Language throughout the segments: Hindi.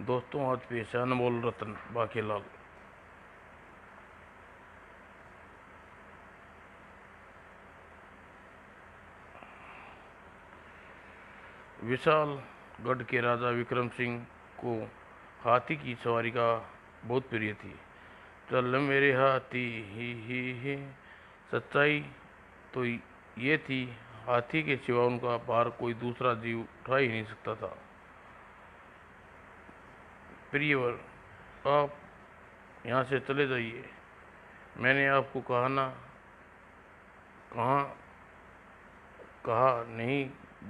दोस्तों, आज पेश है अनमोल रत्न बाकेलाल। विशाल गढ़ के राजा विक्रम सिंह को हाथी की सवारी का बहुत प्रिय थी। चल मेरे हाथी ही। सच्चाई तो ये थी, हाथी के सिवा उनका भार कोई दूसरा जीव उठा ही नहीं सकता था। प्रियवर, आप यहाँ से चले जाइए। मैंने आपको कहा ना, कहाँ कहा नहीं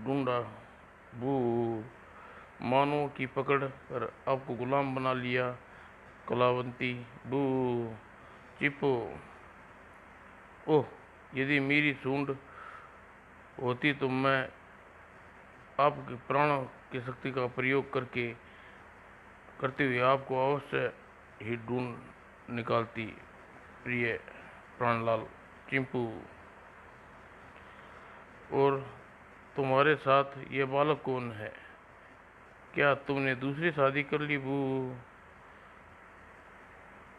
ढूंढा। बू, मानो की पकड़ कर आपको गुलाम बना लिया। कलावंती, बू, चिपो। ओह, यदि मेरी सूंड होती तो मैं आपके प्राणों की शक्ति का प्रयोग करते हुए आपको अवश्य ही ढूंढ निकालती। प्रिय प्राणलाल, चिंपू। और तुम्हारे साथ ये बालक कौन है? क्या तुमने दूसरी शादी कर ली? बू,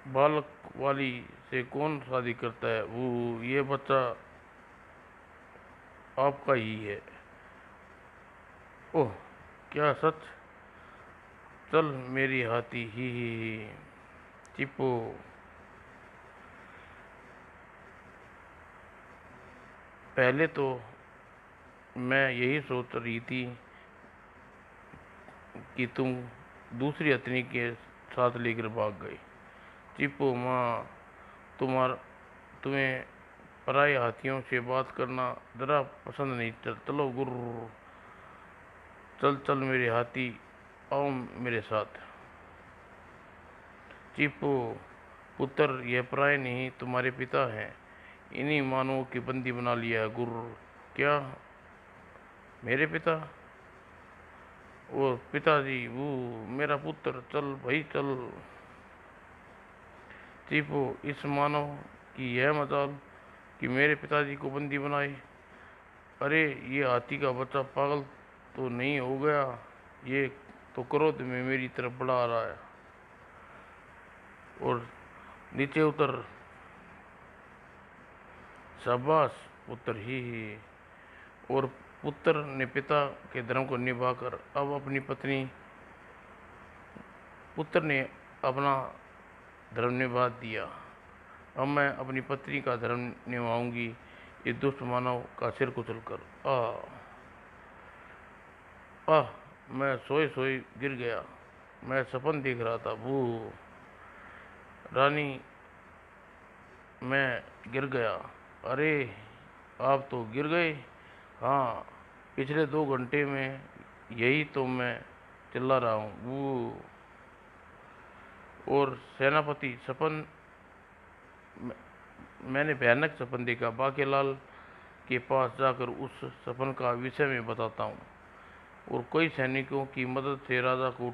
बालक वाली से कौन शादी करता है? वो ये बच्चा आपका ही है। ओह, क्या सच? चल मेरी हाथी ही। चिपो, पहले तो मैं यही सोच रही थी कि तुम दूसरी अतनी के साथ लेकर भाग गए। चिपो माँ, तुम्हें पराये हाथियों से बात करना जरा पसंद नहीं। चलो गुर्र। चल चल मेरे हाथी, आओ मेरे साथ। चिपो, पुत्र, यह पराये नहीं, तुम्हारे पिता हैं। इन्हीं मानवों की बंदी बना लिया है। गुर्र। क्या मेरे पिता? ओ पिताजी, वो मेरा पुत्र, चल भाई चल। चिपो, इस मानव की यह मजाल कि मेरे पिताजी को बंदी बनाए। अरे ये हाथी का बच्चा पागल तो नहीं हो गया? ये तो क्रोध में मेरी तरफ बढ़ा रहा है। और नीचे उतर। शाबाश पुत्र ही। और पुत्र ने पिता के धर्म को निभाकर अब अपनी पत्नी पुत्र ने अपना धर्म निभा दिया। अब मैं अपनी पत्नी का धर्म निभाऊंगी, इस दुष्ट मानव का सिर कुचलकर। आह, मैं सोए सोए गिर गया। मैं सपन देख रहा था। भू, रानी, मैं गिर गया। अरे आप तो गिर गए? हाँ, पिछले 2 घंटे में यही तो मैं चिल्ला रहा हूँ। वो और सेनापति, मैंने भयानक सपन देखा। बाकेलाल के पास जाकर उस सपन का विषय में बताता हूँ। और कई सैनिकों की मदद से राजा को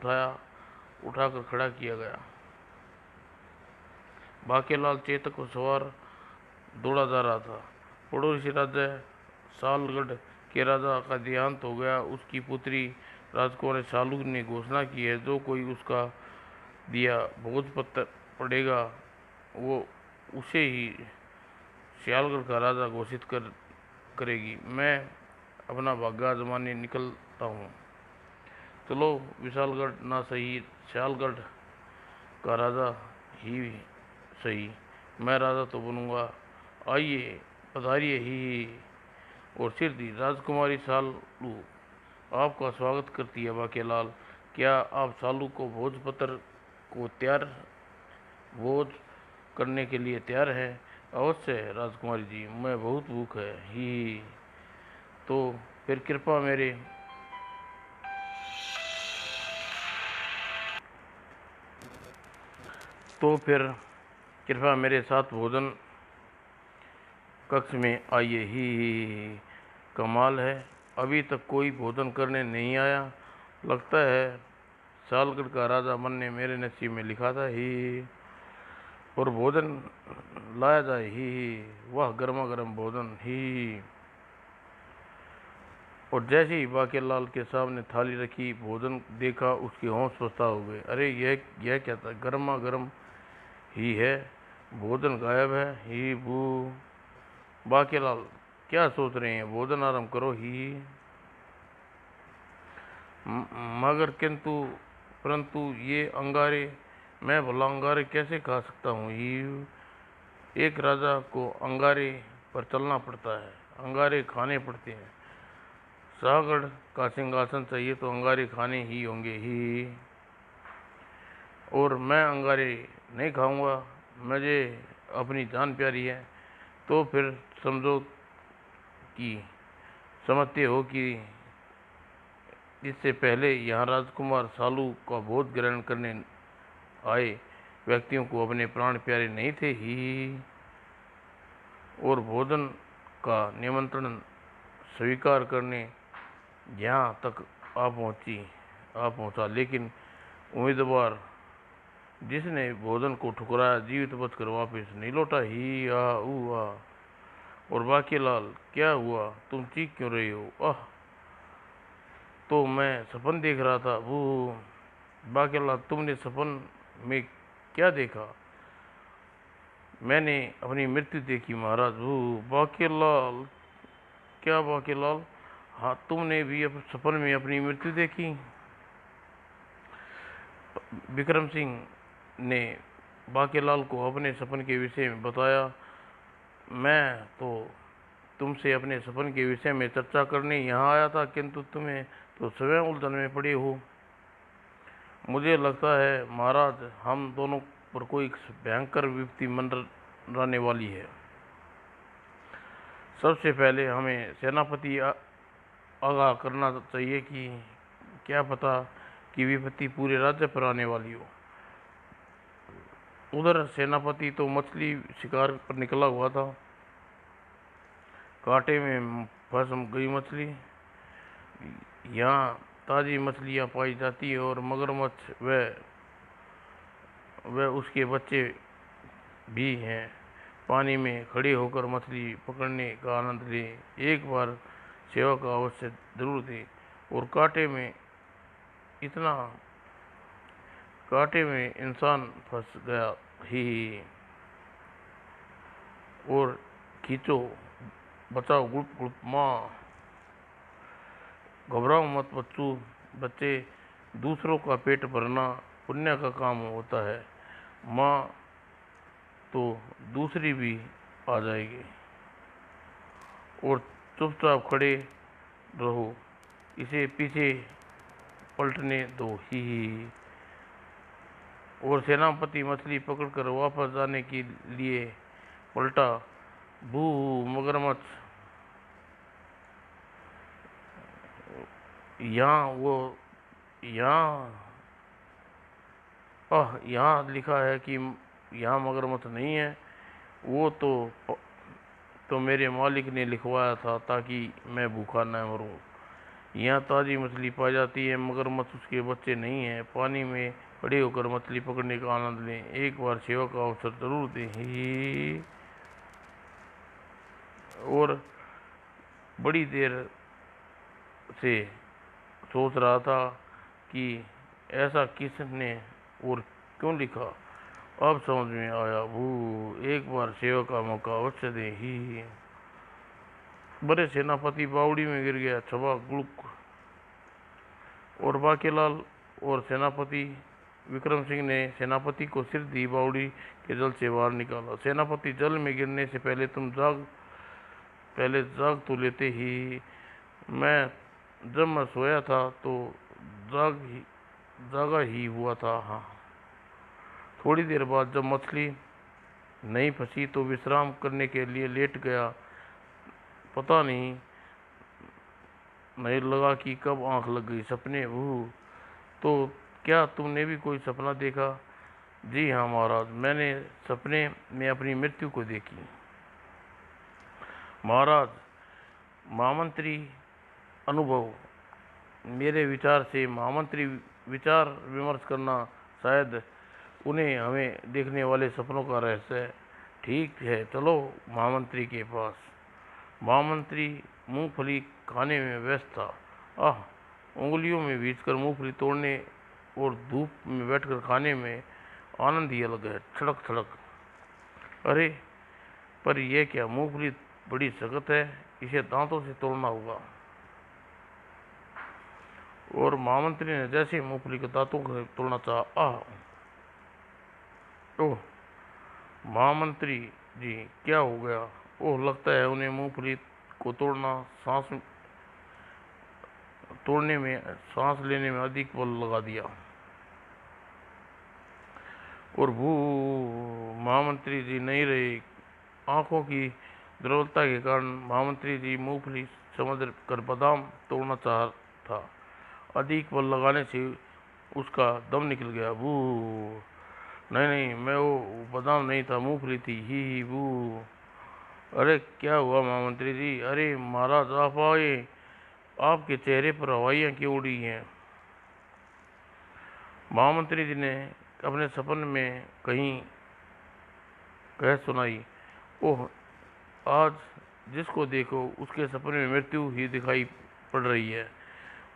उठाकर खड़ा किया गया। बाकेलाल चेतक को सवार दौड़ा जा रहा था। पड़ोसी राज्य सालगढ़ के राजा का देहांत हो गया। उसकी पुत्री राजकुमारी शालू ने घोषणा की है, जो कोई उसका दिया भोजपत्र पड़ेगा वो उसे ही सियालगढ़ का राजा घोषित करेगी। मैं अपना भाग्य आजमाने निकलता हूँ। चलो विशालगढ़ ना सही, सियालगढ़ का राजा ही सही, मैं राजा तो बनूंगा। आइए पधारिए ही। और सिर दी। राजकुमारी सालू आपका स्वागत करती है। बाकेलाल, क्या आप सालू को भोजपत्र को भोज करने के लिए तैयार है? अवश्य है राजकुमारी जी, मैं बहुत भूख है ही। तो फिर कृपया मेरे साथ भोजन कक्ष में आइए ही। कमाल है, अभी तक कोई भोजन करने नहीं आया। लगता है सालगढ़ का राजा बनने मेरे नसीब में लिखा था ही। और भोजन लाया जाए ही। वाह, गर्मा गर्म भोजन ही। और जैसे ही बाकेलाल के सामने थाली रखी, भोजन देखा, उसके होश फसा हो गए। अरे यह क्या था? गर्मा गर्म ही है, भोजन गायब है। ही बू। बाकेलाल क्या सोच रहे हैं? भोजन आराम करो। ही मगर किंतु परंतु ये अंगारे, मैं भला अंगारे कैसे खा सकता हूँ? ही एक राजा को अंगारे पर चलना पड़ता है, अंगारे खाने पड़ते हैं। शाहगढ़ का सिंहासन चाहिए तो अंगारे खाने ही होंगे। ही और मैं अंगारे नहीं खाऊंगा, मुझे अपनी जान प्यारी है। तो फिर समझो कि समझते हो कि इससे पहले यहाँ राजकुमार सालू का भोज ग्रहण करने आए व्यक्तियों को अपने प्राण प्यारे नहीं थे? ही और भोजन का निमंत्रण स्वीकार करने यहाँ तक आ पहुँचा, लेकिन उम्मीदवार जिसने भोजन को ठुकराया जीवित बचकर वापस नहीं लौटा। ही आ ऊ आ। और बाकीलाल क्या हुआ? तुम चीख क्यों रही हो? आह, तो मैं सपन देख रहा था। वो बाकीलाल, तुमने सपन में क्या देखा? मैंने अपनी मृत्यु देखी महाराज। वो बाकीलाल, क्या बाकीलाल? हाँ, तुमने भी सपन में अपनी मृत्यु देखी? विक्रम सिंह ने बाकीलाल को अपने सपन के विषय में बताया। मैं तो तुमसे अपने सपन के विषय में चर्चा करने यहाँ आया था, किंतु तुम्हें तो स्वयं उलझन में पड़े हो। मुझे लगता है महाराज, हम दोनों पर कोई भयंकर विपत्ति मंडराने वाली है। सबसे पहले हमें सेनापति आगाह करना चाहिए कि क्या पता कि विपत्ति पूरे राज्य पर आने वाली हो। उधर सेनापति तो मछली शिकार पर निकला हुआ था। कांटे में फंस गई मछली। यहाँ ताज़ी मछलियाँ पाई जाती है और मगरमच्छ व उसके बच्चे भी हैं। पानी में खड़े होकर मछली पकड़ने का आनंद लें। एक बार सेवा का अवश्य जरूर दें। और कांटे में इंसान फंस गया। ही और खींचो, बचाओ, गुप गुप माँ। घबराओ मत बच्चे, दूसरों का पेट भरना पुण्य का काम होता है। माँ तो दूसरी भी आ जाएगी। और चुपचाप खड़े रहो, इसे पीछे पलटने दो। ही और सेनापति मछली पकड़कर वापस जाने के लिए पलटा। भू मगरमच्छ यहाँ लिखा है कि यहाँ मगरमच्छ नहीं है। वो तो मेरे मालिक ने लिखवाया था ताकि मैं भूखा न मरूं। यहाँ ताज़ी मछली पाई जाती है, मगरमच्छ उसके बच्चे नहीं हैं। पानी में खड़े होकर मछली पकड़ने का आनंद लें। एक बार सेवा का अवसर जरूर दें। ही और बड़ी देर से सोच रहा था कि ऐसा किसने और क्यों लिखा। अब समझ में आया। वो एक बार सेवा का मौका अवश्य दे। ही बड़े सेनापति बावड़ी में गिर गया। छबा गुड़क। और बाकीलाल और सेनापति विक्रम सिंह ने सेनापति को सिर दी बावड़ी के जल से बाहर निकाला। सेनापति, जल में गिरने से पहले तुम जाग तो लेते ही। जब मैं सोया था तो जागा ही हुआ था। हाँ, थोड़ी देर बाद जब मछली नहीं फंसी तो विश्राम करने के लिए लेट गया। पता नहीं लगा कि कब आंख लग गई। सपने। वो तो क्या तुमने भी कोई सपना देखा? जी हाँ महाराज, मैंने सपने में अपनी मृत्यु को देखी। महाराज, महामंत्री अनुभव, मेरे विचार से महामंत्री विचार विमर्श करना शायद उन्हें हमें देखने वाले सपनों का रहस्य है। ठीक है, चलो महामंत्री के पास। महामंत्री मूंगफली खाने में व्यस्त था। आह, उंगलियों में बींचकर मूंगफली तोड़ने और धूप में बैठकर खाने में आनंद ही अलग है। छड़क छड़क। अरे, पर यह क्या, मूंगफली बड़ी सख्त है, इसे दांतों से तोड़ना होगा। और महामंत्री ने जैसे ही मूंगफली के दांतों से तोड़ना चाहा, आह, ओह, महामंत्री जी, क्या हो गया? ओह, लगता है उन्हें मूंगफली को सांस लेने में अधिक बल लगा दिया। और भू, महामंत्री जी नहीं रहे। आंखों की दुर्बलता के कारण महामंत्री जी मूंगफली समझ कर बादाम तोड़ना चाह था। अधिक बल लगाने से उसका दम निकल गया। बू, नहीं नहीं, मैं वो बादाम नहीं था, मूंगफली थी। ही बू। अरे, क्या हुआ महामंत्री जी? अरे महाराज, आप आए, आपके चेहरे पर हवाइयाँ क्यों उड़ी हैं? महामंत्री जी ने अपने सपने में कहीं कह सुनाई। ओह, आज जिसको देखो उसके सपने में मृत्यु ही दिखाई पड़ रही है।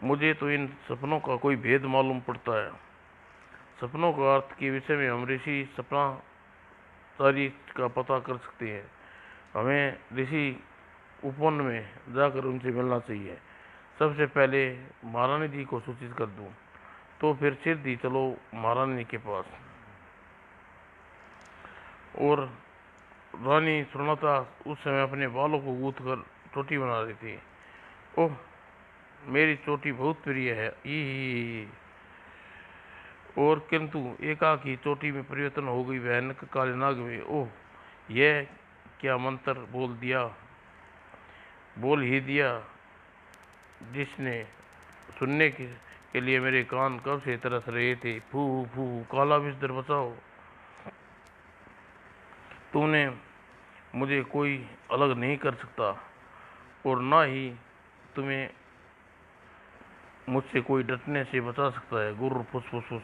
मुझे तो इन सपनों का कोई भेद मालूम पड़ता है। सपनों का अर्थ के विषय में हम ऋषि सपना तारी का पता कर सकते हैं। हमें ऋषि उपवन में जाकर उनसे मिलना चाहिए। सबसे पहले महारानी जी को सूचित कर दूं, तो फिर सीधी चलो महारानी के पास। और रानी सुनता उस समय अपने बालों को गूंथ कर चोटी बना रही थी। ओह, मेरी चोटी बहुत प्रिय है। ई, और किंतु एकाकी चोटी में परिवर्तन हो गई भयानक काले नाग में। ओह, यह क्या मंत्र बोल ही दिया जिसने सुनने के लिए मेरे कान कब से तरस रहे थे। फू फू, काला बिस्तर बचाओ। तूने मुझे कोई अलग नहीं कर सकता, और ना ही तुम्हें मुझसे कोई डटने से बचा सकता है। गुर्र फुस फुस फुस।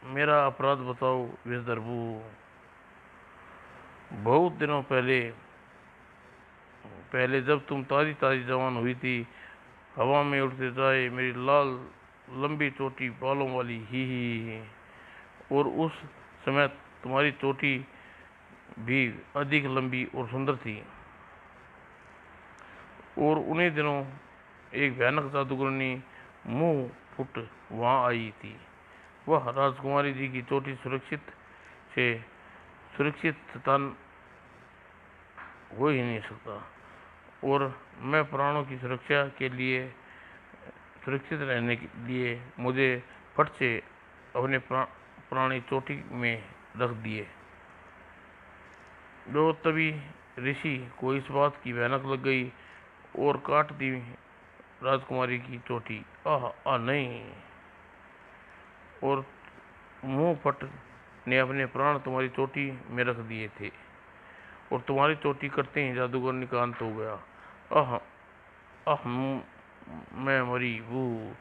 मेरा अपराध बताओ विषधर्भू। बहुत दिनों पहले पहले जब तुम ताजी ताजी जवान हुई थी, हवा में उड़ते जाए मेरी लाल लंबी चोटी बालों वाली। ही। और उस समय तुम्हारी चोटी भी अधिक लंबी और सुंदर थी। और उन्हीं दिनों एक भयानक जादूगरनी मुंह फुट वहां आई थी। वह राजकुमारी जी की चोटी सुरक्षित स्थान हो ही नहीं सकता। और मैं प्राणों की सुरक्षा के लिए, सुरक्षित रहने के लिए मुझे फट से अपने प्राणी चोटी में रख दिए। जो तभी ऋषि को इस बात की भयानक लग गई और काट दी राजकुमारी की चोटी। आह, आ नहीं। और मुंह फट ने अपने प्राण तुम्हारी चोटी में रख दिए थे, और तुम्हारी चोटी करते ही जादूगरनी का अंत हो गया। आह, आह, मैं मरी। वो,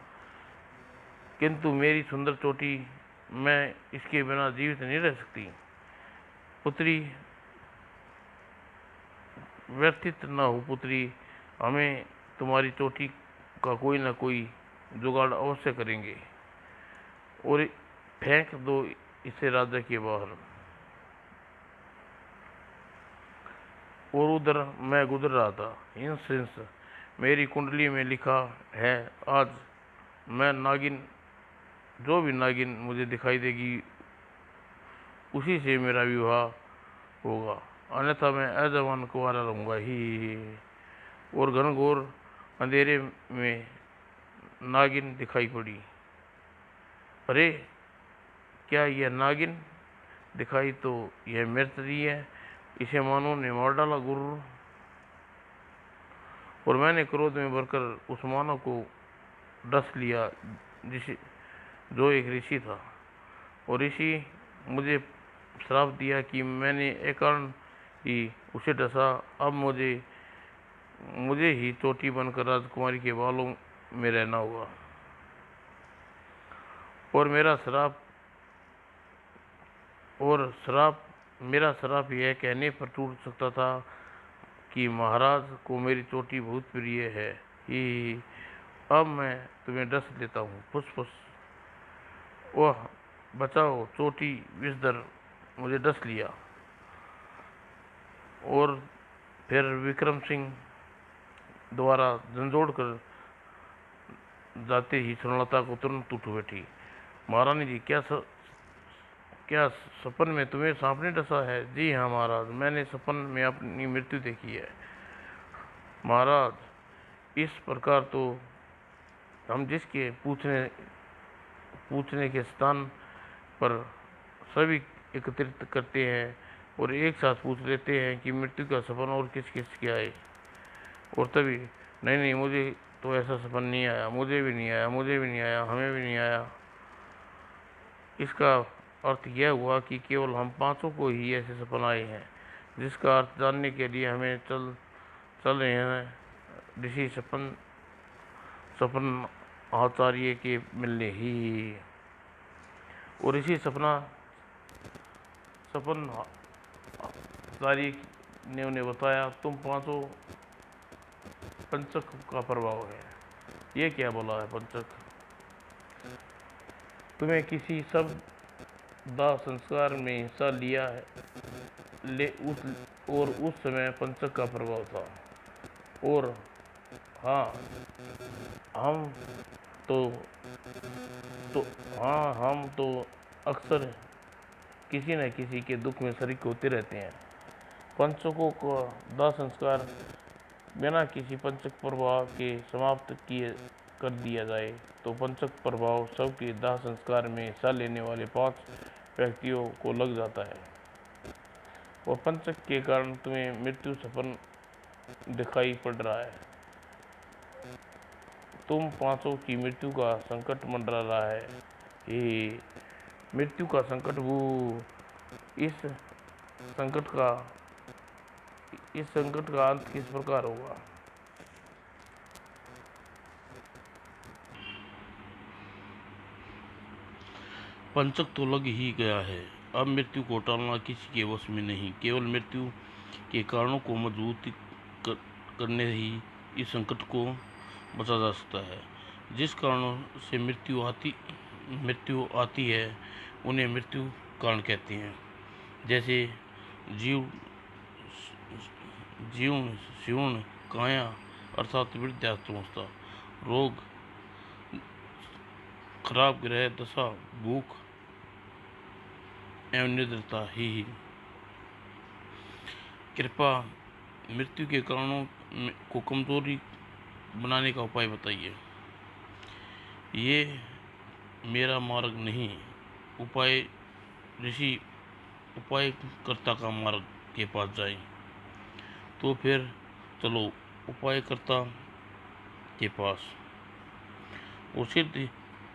किंतु मेरी सुंदर चोटी, मैं इसके बिना जीवित नहीं रह सकती। पुत्री, व्यथित न हो पुत्री, हमें तुम्हारी चोटी का कोई न कोई जुगाड़ अवश्य करेंगे, और फेंक दो इसे राजा के बाहर। और उधर मैं गुजर रहा था। हिंस हिंस, मेरी कुंडली में लिखा है, आज मैं नागिन, जो भी नागिन मुझे दिखाई देगी उसी से मेरा विवाह होगा, अन्यथा मैं अजवान कुंवारा रहूंगा। ही। और घनघोर अंधेरे में नागिन दिखाई पड़ी। अरे, क्या यह नागिन दिखाई? तो यह मृत रही है, इसे मानो ने मार डाला। गुरु। और मैंने क्रोध में भरकर उस मानव को डस लिया जो एक ऋषि था। और ऋषि मुझे श्राप दिया कि मैंने एक कारण ही उसे डसा। अब मुझे ही चोटी बनकर राजकुमारी के बालों में रहना होगा। और मेरा श्राप यह कहने पर टूट सकता था, कि महाराज को मेरी चोटी बहुत प्रिय है। ही अब मैं तुम्हें डस देता हूँ। फुस फुस। वह बचाओ, चोटी विषधर मुझे डस लिया। और फिर विक्रम सिंह द्वारा झंझोड़ कर जाते ही सुनलता को तुरंत उठ बैठी। महारानी जी, क्या सपन में तुम्हें सांप ने डसा है? जी हाँ महाराज, मैंने सपन में अपनी मृत्यु देखी है। महाराज, इस प्रकार तो हम जिसके पूछने के स्थान पर सभी एकत्रित करते हैं और एक साथ पूछ लेते हैं कि मृत्यु का सपन और किस किस के आए। और तभी नहीं नहीं, मुझे तो ऐसा सपन नहीं आया, मुझे भी नहीं आया, मुझे भी नहीं आया, हमें भी नहीं आया। इसका अर्थ यह हुआ कि केवल हम पांचों को ही ऐसे सपन आए हैं, जिसका अर्थ जानने के लिए हमें चल रहे हैं ऋषि सपन आचार्य के मिलने ही। और इसी सपन आचार्य ने उन्हें बताया, तुम पांचों पंचक का प्रभाव है। ये क्या बोला है पंचक? तुम्हें किसी सब दाह संस्कार में हिस्सा लिया है और उस समय पंचक का प्रभाव था। और हाँ, हम तो हम तो अक्सर किसी न किसी के दुख में शरीक होते रहते हैं। पंचकों का दाह संस्कार बिना किसी पंचक प्रभाव के समाप्त किए कर दिया जाए तो पंचक प्रभाव शव के दाह संस्कार में हिस्सा लेने वाले 5 व्यक्तियों को लग जाता है। और पंचक के कारण तुम्हें मृत्यु सपन दिखाई पड़ रहा है। तुम पांचों की मृत्यु का संकट मंडरा रहा है। ये मृत्यु का संकट, वो इस संकट का अंत किस प्रकार होगा? पंचक तो लग ही गया है। अब मृत्यु को टालना किसी के वश में नहीं। केवल मृत्यु के कारणों को मजबूत करने ही इस संकट को बचा जा सकता है। जिस कारणों से मृत्यु आती है उन्हें मृत्यु कारण कहते हैं। जैसे जीर्ण शीर्ण काया अर्थात वृद्धावस्था, रोग, खराब ग्रह दशा, भूख एवं निद्रता ही। कृपया मृत्यु के कारणों को कमजोरी बनाने का उपाय बताइए। ये मेरा मार्ग नहीं, उपायकर्ता का मार्ग के पास जाए। तो फिर चलो उपायकर्ता के पास। और सिद्ध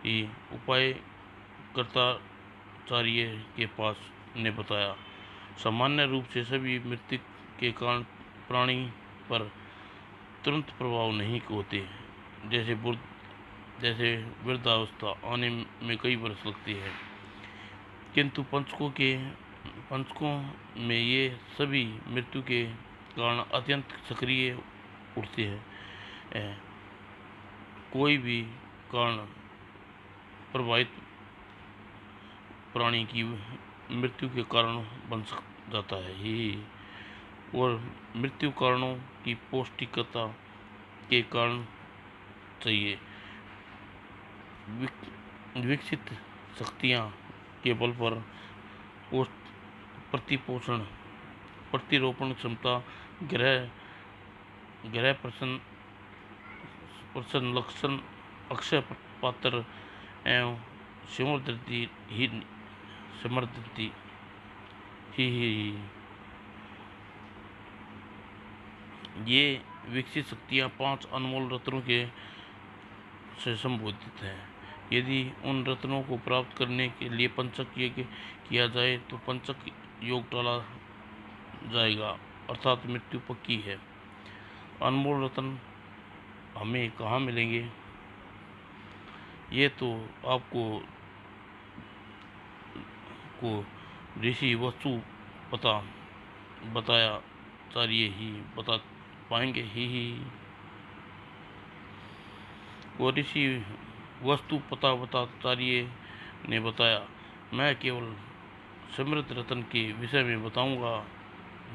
ही उपायकर्ताचार्य के पास ने बताया, सामान्य रूप से सभी मृत्यु के कारण प्राणी पर तुरंत प्रभाव नहीं होते। जैसे वृद्धावस्था आने में कई वर्ष लगते हैं, किंतु पंचकों में ये सभी मृत्यु के कारण अत्यंत सक्रिय उठते हैं। कोई भी कारण प्रभावित प्राणी की मृत्यु के कारण बन जाता है ही। और मृत्यु कारणों की पौष्टिकता के कारण चाहिए विकसित शक्तियाँ के बल पर प्रतिरोपण क्षमता, ग्रह प्रसन्न लक्षण, अक्षय पात्र एवं समृद्धि ही। ये विकसित शक्तियाँ 5 अनमोल रत्नों के से संबोधित हैं। यदि उन रत्नों को प्राप्त करने के लिए पंचक यज्ञ किया जाए तो पंचक योग टाला जाएगा, अर्थात मृत्यु पक्की है। अनमोल रत्न हमें कहाँ मिलेंगे? ये तो आपको ऋषि वस्तु बताया चाहिए ही बता पाएंगे ही। वो ऋषि वस्तु पताचार्य ने बताया, मैं केवल समृद्ध रत्न के विषय में बताऊंगा।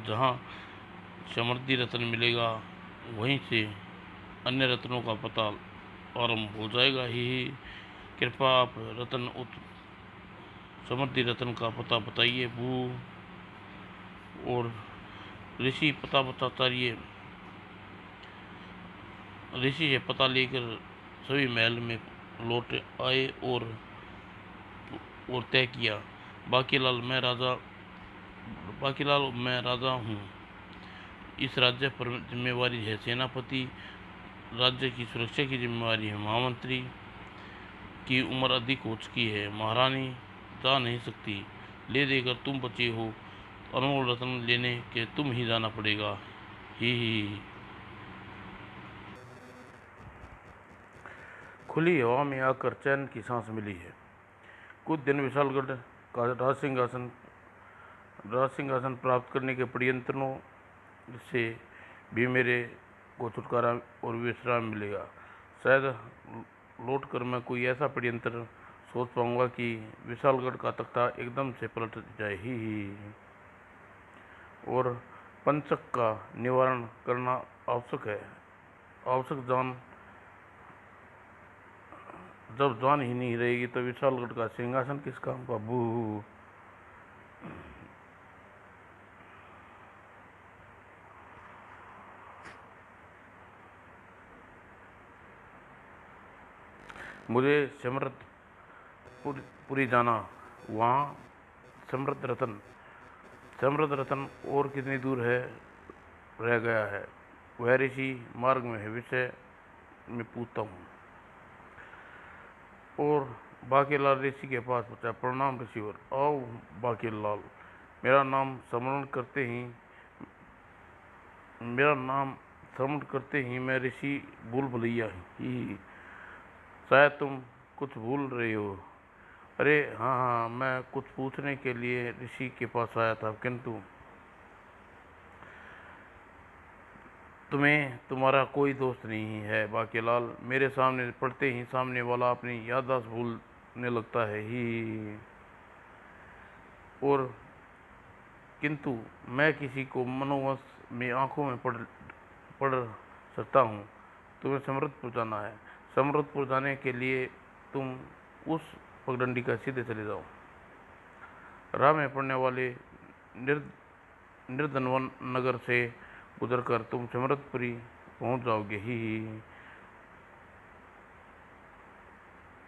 जहाँ समृद्धि रत्न मिलेगा वहीं से अन्य रत्नों का पता आरंभ हो जाएगा ही। कृपया आप समृद्धि रत्न का पता बताइए भू। और ऋषि से पता लेकर सभी महल में लौट आए और तय किया, बाकीलाल मैं राजा हूँ। इस राज्य पर जिम्मेवारी है सेनापति, राज्य की सुरक्षा की जिम्मेवारी है महामंत्री की उम्र अधिक हो चुकी है, महारानी जा नहीं सकती, ले देकर तुम बचे हो, अनमोल रत्न लेने के तुम ही जाना पड़ेगा ही। खुली हवा में आकर चैन की सांस मिली है। कुछ दिन विशालगढ़ का राज सिंहासन प्राप्त करने के प्रयत्नों से भी मेरे को छुटकारा और विश्राम मिलेगा। शायद लौटकर मैं कोई ऐसा प्रयत्न सोच पाऊंगा कि विशालगढ़ का तख्ता एकदम से पलट जाए ही। और पंचक का निवारण करना आवश्यक है। जब जान ही नहीं रहेगी तो विशालगढ़ का सिंहासन किस काम का। बू। मुझे समृद्धपुरी जाना, वहाँ समृद्ध रतन और कितनी दूर है रह गया है। वह ऋषि मार्ग में है, विषय में पूछता हूँ। और बाकीलाल ऋषि के पास पहुंचा। प्रणाम ऋषिवर। आओ बाकीलाल, मेरा नाम स्मरण करते ही मैं ऋषि भूल भुलैया ही। शायद तुम कुछ भूल रहे हो। अरे हाँ, मैं कुछ पूछने के लिए ऋषि के पास आया था, किंतु तुम्हें तुम्हारा कोई दोस्त नहीं है बाकीलाल। मेरे सामने पढ़ते ही सामने वाला अपनी याददाश्त भूलने लगता है ही। और किंतु मैं किसी को मनोवश में आंखों में पढ़ सकता हूँ। तुम्हें समृद्धपुर जाना है। समृद्धपुर जाने के लिए तुम उस पगडंडी का सीधे चले जाओ। राह में पड़ने वाले निर्धनवन नगर से गुजरकर तुम समृद्धपुरी पहुंच जाओगे ही।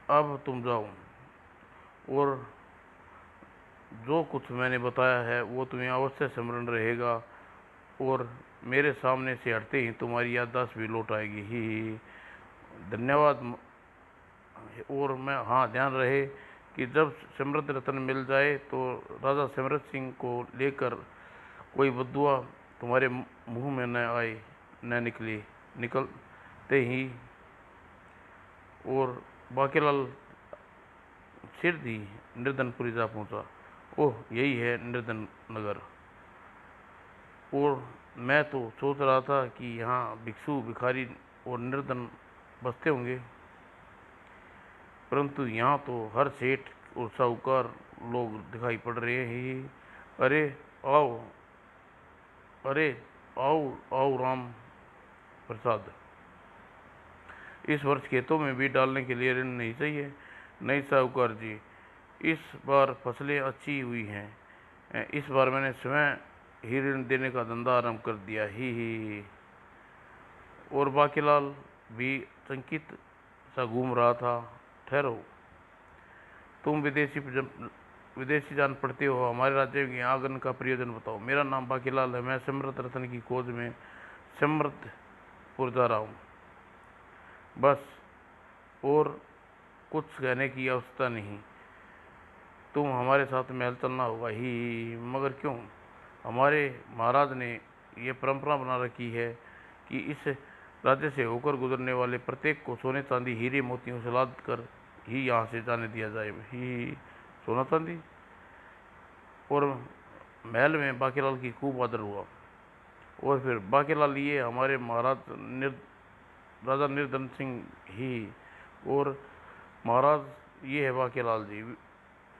अब तुम जाओ और जो कुछ मैंने बताया है वो तुम्हें अवश्य स्मरण रहेगा और मेरे सामने से हटते ही तुम्हारी याददाश्त भी लौट आएगी ही। धन्यवाद। और मैं हाँ, ध्यान रहे कि जब समृद्ध रत्न मिल जाए तो राजा सिमरत सिंह को लेकर कोई बद्दुआ तुम्हारे मुंह में न निकलते ही। और बाकीलाल शीघ्र ही निर्धनपुरी जा पहुंचा। ओह, यही है निर्धन नगर। और मैं तो सोच रहा था कि यहाँ भिक्षु भिखारी और निर्धन बसते होंगे, परंतु यहाँ तो हर सेठ और साहूकार लोग दिखाई पड़ रहे हैं। अरे आओ, अरे आओ आओ राम प्रसाद, इस वर्ष खेतों में बीज डालने के लिए ऋण नहीं चाहिए। नहीं साहूकार जी, इस बार फसलें अच्छी हुई हैं। इस बार मैंने स्वयं ही ऋण देने का धंधा आरंभ कर दिया ही। और बाकीलाल भी चकित सा घूम रहा था। ठहरो, तुम विदेशी जान पड़ते हो, हमारे राज्य के आगमन का प्रयोजन बताओ। मेरा नाम बाकीलाल है, मैं समृद्ध रत्न की खोज में समृद्धपुर जा रहा हूँ। बस, और कुछ कहने की आवश्यकता नहीं। तुम हमारे साथ महल चलना होगा ही। मगर क्यों? हमारे महाराज ने ये परंपरा बना रखी है कि इस राज्य से होकर गुजरने वाले प्रत्येक को सोने चांदी हीरे मोतियों से लाद कर ही यहाँ से जाने दिया जाए ही। सोना चांदी। और महल में बाकीलाल की खूब आदर हुआ और फिर बाकीलाल ये हमारे महाराज राजा निर्धन सिंह ही, और महाराज ये है बाकीलाल जी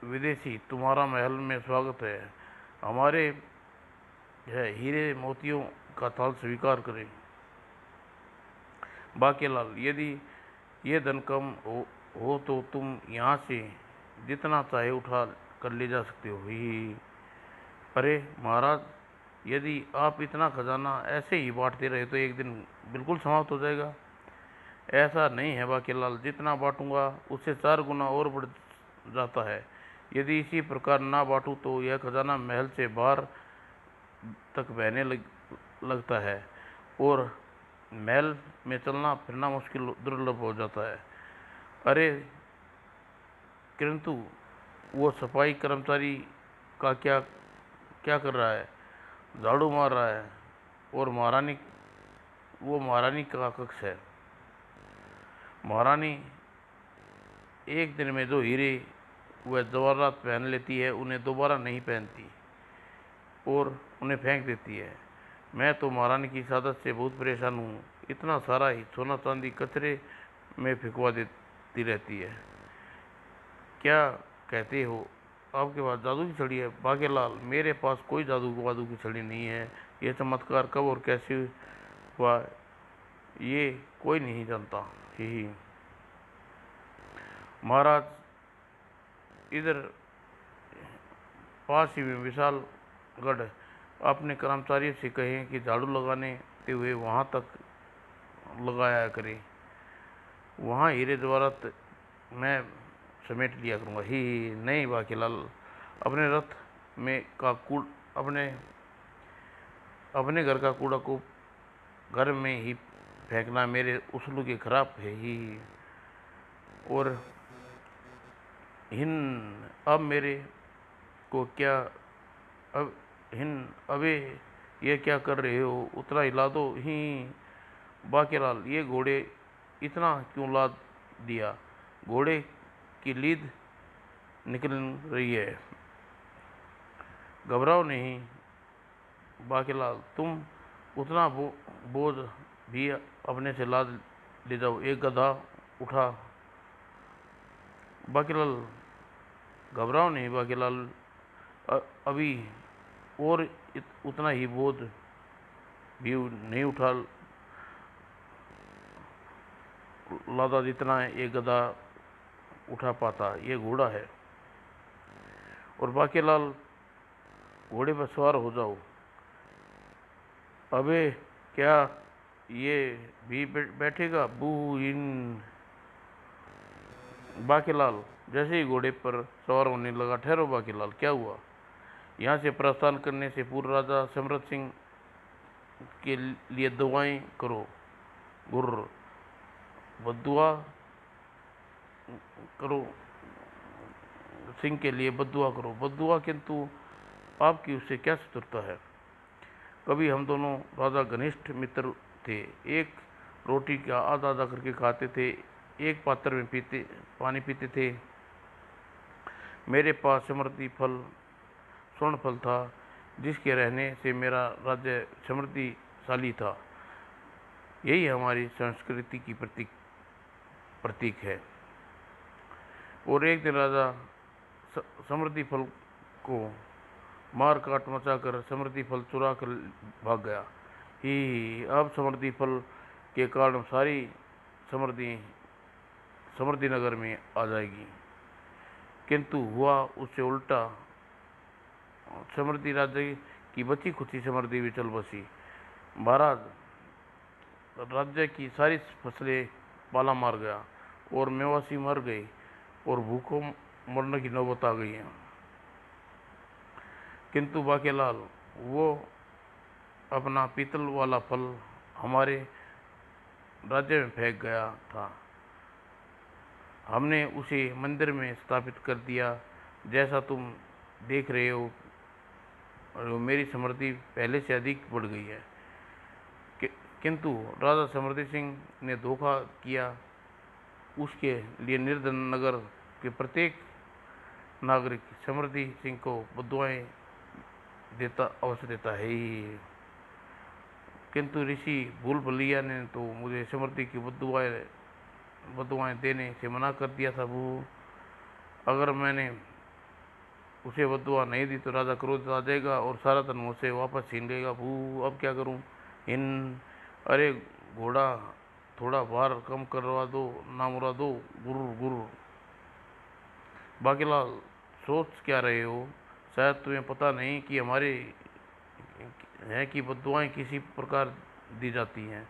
विदेशी, तुम्हारा महल में स्वागत है, हमारे है हीरे मोतियों का थाल स्वीकार करें। बाकीलाल यदि ये धन कम हो तो तुम यहाँ से जितना चाहे उठा कर ले जा सकते हो ही। अरे महाराज, यदि आप इतना खजाना ऐसे ही बांटते रहे तो एक दिन बिल्कुल समाप्त हो जाएगा। ऐसा नहीं है बाकीलाल, जितना बांटूंगा उससे 4 गुना और बढ़ जाता है। यदि इसी प्रकार ना बांटूं तो यह खजाना महल से बाहर तक बहने लगता है और महल में चलना फिरना मुश्किल दुर्लभ हो जाता है। अरे किंतु वो सफाई कर्मचारी का क्या क्या कर रहा है? झाड़ू मार रहा है। और वो महारानी का कक्ष है। महारानी एक दिन में जो हीरे वह जवाहरात पहन लेती है उन्हें दोबारा नहीं पहनती और उन्हें फेंक देती है। मैं तो महारानी की इस आदत से बहुत परेशान हूँ। इतना सारा ही सोना चांदी कचरे में फेंकवा देती रहती है। क्या कहते हो, आपके पास जादू की छड़ी है? बाकीलाल, मेरे पास कोई जादू की छड़ी नहीं है। ये चमत्कार कब और कैसे हुआ ये कोई नहीं जानता ही। महाराज, इधर पास ही में विशाल गढ़, अपने कर्मचारियों से कहें कि झाड़ू लगाने हुए वहां तक लगाया करें। वहां हीरे जवाहरात मैं समेट लिया करूँगा ही। नहीं बाकीलाल, अपने रथ में का कूड़ अपने घर का कूड़ा को घर में ही फेंकना मेरे उसूलों के खिलाफ है ही। और हिन अब मेरे को क्या अब हिन अबे ये क्या कर रहे हो? उतना हिला दो ही। बाकीलाल, ये घोड़े इतना क्यों लाद दिया? घोड़े की लीद निकल रही है। घबराओ नहीं बाकीलाल, तुम उतना बोझ भी अपने से लाद ले जाओ। एक गधा उठा। बाकीलाल, घबराओ नहीं बाकीलाल, अभी और उतना ही बोझ भी नहीं उठा लादा जितना एक गधा उठा पाता। ये घोड़ा है। और बाकीलाल, घोड़े पर सवार हो जाओ। अबे क्या ये भी बैठेगा? बू इन। बाकीलाल जैसे ही घोड़े पर सवार होने लगा, ठहरो बाकीलाल, क्या हुआ? यहाँ से प्रस्थान करने से पूर्व राजा समरत सिंह के लिए दुआएं करो। गुर्र, बद्दुआ करो, सिंह के लिए बद्दुआ करो। बद्दुआ? किंतु आपकी उससे क्या शत्रुता है? कभी हम दोनों राजा घनिष्ठ मित्र थे। एक रोटी का आधा आधा करके खाते थे, एक पात्र में पानी पीते थे। मेरे पास समृद्धि फल स्वर्ण फल था जिसके रहने से मेरा राज्य समृद्धिशाली था। यही हमारी संस्कृति की प्रतीक है। और एक दिन राजा समृद्धि फल को मार काट मचाकर समृद्धि फल चुरा कर भाग गया ही। अब समृद्धि फल के कारण सारी समृद्धि नगर में आ जाएगी। किंतु हुआ उससे उल्टा। समृद्धि राज्य की बची खुची समृद्धि भी चल बसी। महाराज, राज्य की सारी फसलें पाला मार गया और मेवासी मर गए और भूखों मरने की नौबत आ गई है। किंतु बाकीलाल, वो अपना पीतल वाला फल हमारे राज्य में फेंक गया था। हमने उसे मंदिर में स्थापित कर दिया। जैसा तुम देख रहे हो, मेरी समृद्धि पहले से अधिक बढ़ गई है। किंतु राजा समृद्धि सिंह ने धोखा किया। उसके लिए निर्धन नगर के प्रत्येक नागरिक समृद्धि सिंह को बद्दुआएं अवश्य देता है ही। किंतु ऋषि भूल भुलैया ने तो मुझे समृद्धि की बद्दुआएं देने से मना कर दिया था। वो अगर मैंने उसे बद्दुआ नहीं दी तो राजा क्रोधित आ जाएगा और सारा धन मुझसे वापस छीन लेगा। भू अब क्या करूं? इन अरे घोड़ा, थोड़ा भार कम करवा दो ना मुरादो। गुरु गुरु। बाकीलाल, सोच क्या रहे हो? शायद तुम्हें पता नहीं कि हमारे है कि बद्दुआएं किसी प्रकार दी जाती हैं।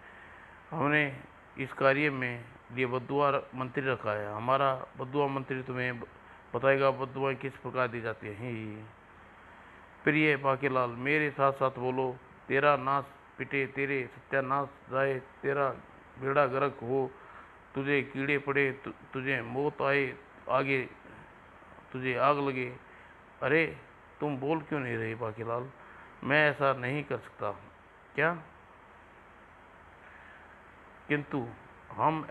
हमने इस कार्य में लिए बद्दुआ मंत्री रखा है। हमारा बद्दुआ मंत्री तुम्हें बताएगा बद्दुआएं किस प्रकार दी जाती हैं। ही प्रिय बाकीलाल, मेरे साथ साथ बोलो, तेरा नाश पिटे, तेरे सत्यानाश जाए, तेरा बेड़ा गर्क हो, तुझे कीड़े पड़े, तुझे मौत आए, आगे तुझे आग लगे। अरे तुम बोल क्यों नहीं रहे बाकीलाल? मैं ऐसा नहीं कर सकता क्या? किंतु हम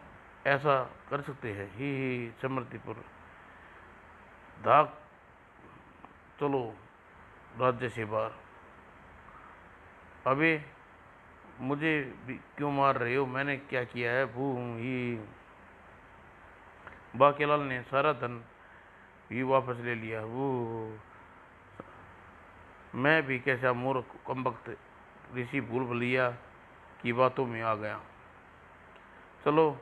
ऐसा कर सकते हैं। ही समृद्धिपुर धाक चलो राज्य से बाहर। अबे मुझे भी क्यों मार रहे हो? मैंने क्या किया है? भू ही बाकीलाल ने सारा धन भी वापस ले लिया। वो मैं भी कैसा मूर्ख कमबख्त ऋषि भूल भुलैया की बातों में आ गया। चलो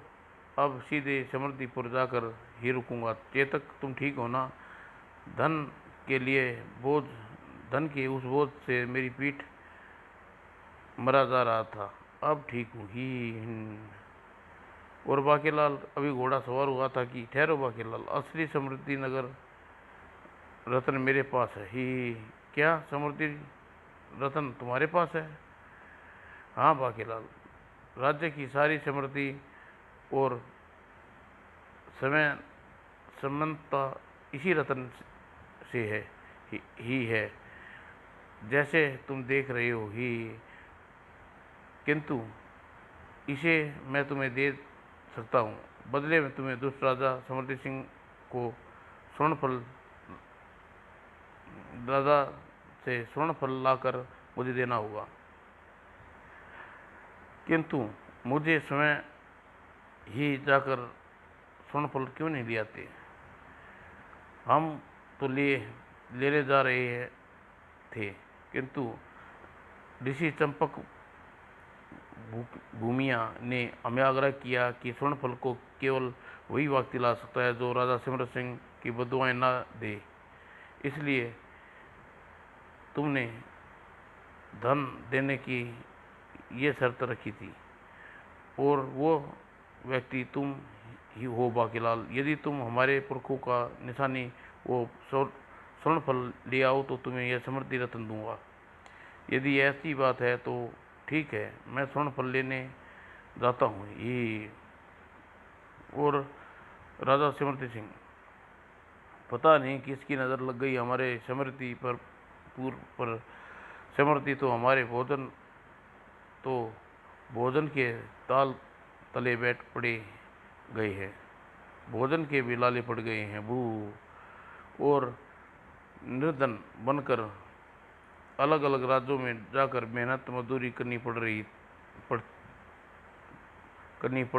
अब सीधे समृद्धिपुर जाकर ही रुकूंगा। चेतक, तुम ठीक हो ना? धन के लिए बोझ धन के उस बोझ से मेरी पीठ मरा जा रहा था। अब ठीक हूँ। ही और बाकीलाल अभी घोड़ा सवार हुआ था कि ठहरो बाकीलाल, असली समृद्धि नगर रत्न मेरे पास है। ही क्या समृद्धि रत्न तुम्हारे पास है? हाँ बाकीलाल, राज्य की सारी समृद्धि और समय समानता इसी रत्न से है। ही है, जैसे तुम देख रहे हो। ही किंतु इसे मैं तुम्हें दे सकता हूँ। बदले में तुम्हें दुष्ट राजा समृद्धि सिंह को स्वर्णफल दादा से स्वर्णफल लाकर मुझे देना होगा। किंतु मुझे स्वयं ही जाकर स्वर्णफल क्यों नहीं ले आते? हम तो लेने जा रहे थे, किंतु ऋषि चंपक भूमिया ने हमें आग्रह किया कि स्वर्णफल को केवल वही व्यक्ति ला सकता है जो राजा सिमरन सिंह की बद्दुआएं न दे। इसलिए तुमने धन देने की ये शर्त रखी थी और वो व्यक्ति तुम ही हो बाकीलाल। यदि तुम हमारे पुरखों का निशानी वो स्वर्णफल ले आओ तो तुम्हें यह समृद्धि रत्न दूंगा। यदि ऐसी बात है तो ठीक है, मैं स्वर्णफल लेने जाता हूँ। ये और राजा सिमरती सिंह, पता नहीं किसकी नज़र लग गई हमारे समृद्धि पर पूर्व पर। समृद्धि तो हमारे भोजन के ताल तले बैठ पड़े गए हैं। भोजन के भी लाले पड़ गए हैं। भू और निर्धन बनकर अलग अलग राज्यों में जाकर मेहनत मजदूरी करनी पड़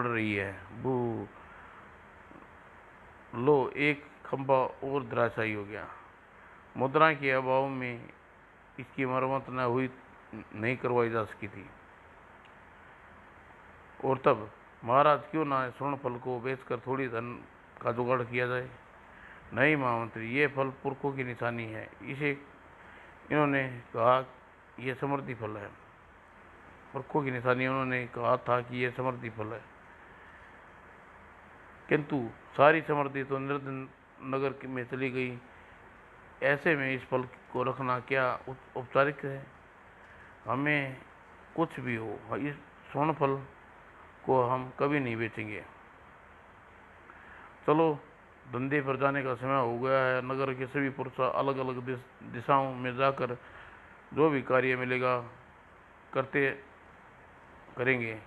रही है। भू लो, एक खंभा और धराशायी हो गया। मुद्रा के अभाव में इसकी मरम्मत नहीं करवाई जा सकी थी। और तब महाराज क्यों ना स्वर्णफल को बेचकर थोड़ी धन का जुगाड़ किया जाए? नहीं महामंत्री, ये फल पुरखों की निशानी है। इन्होंने कहा यह समृद्धि फल है। पुरखों की निशानी उन्होंने कहा था कि यह समृद्धि फल है। किंतु सारी समृद्धि तो निर्धन नगर में चली गई। ऐसे में इस फल को रखना क्या औपचारिक है? हमें कुछ भी हो, इस स्वर्ण फल को हम कभी नहीं बेचेंगे। चलो, धंधे पर जाने का समय हो गया है। नगर के सभी पुरुष अलग अलग दिशाओं में जाकर जो भी कार्य मिलेगा करेंगे,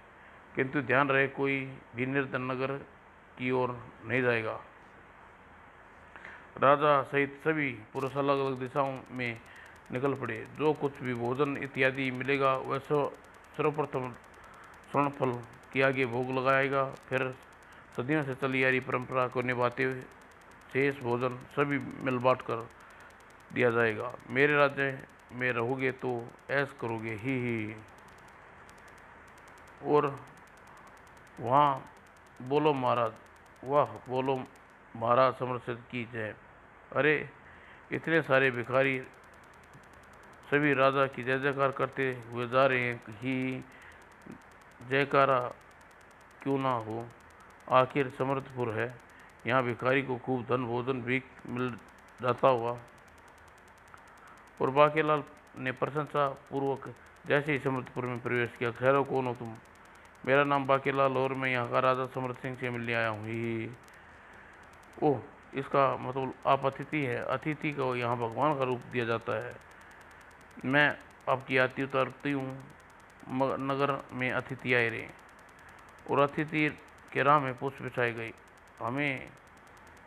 किंतु ध्यान रहे कोई भी निर्धन नगर की ओर नहीं जाएगा। राजा सहित सभी पुरुष अलग अलग दिशाओं में निकल पड़े। जो कुछ भी भोजन इत्यादि मिलेगा वह सर्वप्रथम स्वर्ण फल के आगे भोग लगाएगा, फिर सदियों से चली आ रही परंपरा को निभाते हुए शेष भोजन सभी मिल बांट कर दिया जाएगा। मेरे राज्य में रहोगे तो ऐश करोगे ही। और वहाँ बोलो महाराज, वाह बोलो महाराज समरसेन की जय। अरे इतने सारे भिखारी सभी राजा की जय जयकार करते हुए जा रहे हैं ही। जयकारा क्यों ना हो, आखिर समर्थपुर है, यहाँ भिखारी को खूब धन भोजन भी मिल जाता हुआ। और बाकीलाल ने प्रशंसा पूर्वक जैसे ही समर्थपुर में प्रवेश किया, खैरो कौन हो तुम? मेरा नाम बाकीलाल और मैं यहाँ का राजा समर्थ सिंह से मिलने आया हूँ ही। ओह, इसका मतलब आप अतिथि है। अतिथि को यहाँ भगवान का रूप दिया जाता है। मैं आपकी आरती उतारती हूँ। नगर में अतिथि आए रहे और अतिथि के राह में पुष्प बिछाई गई, हमें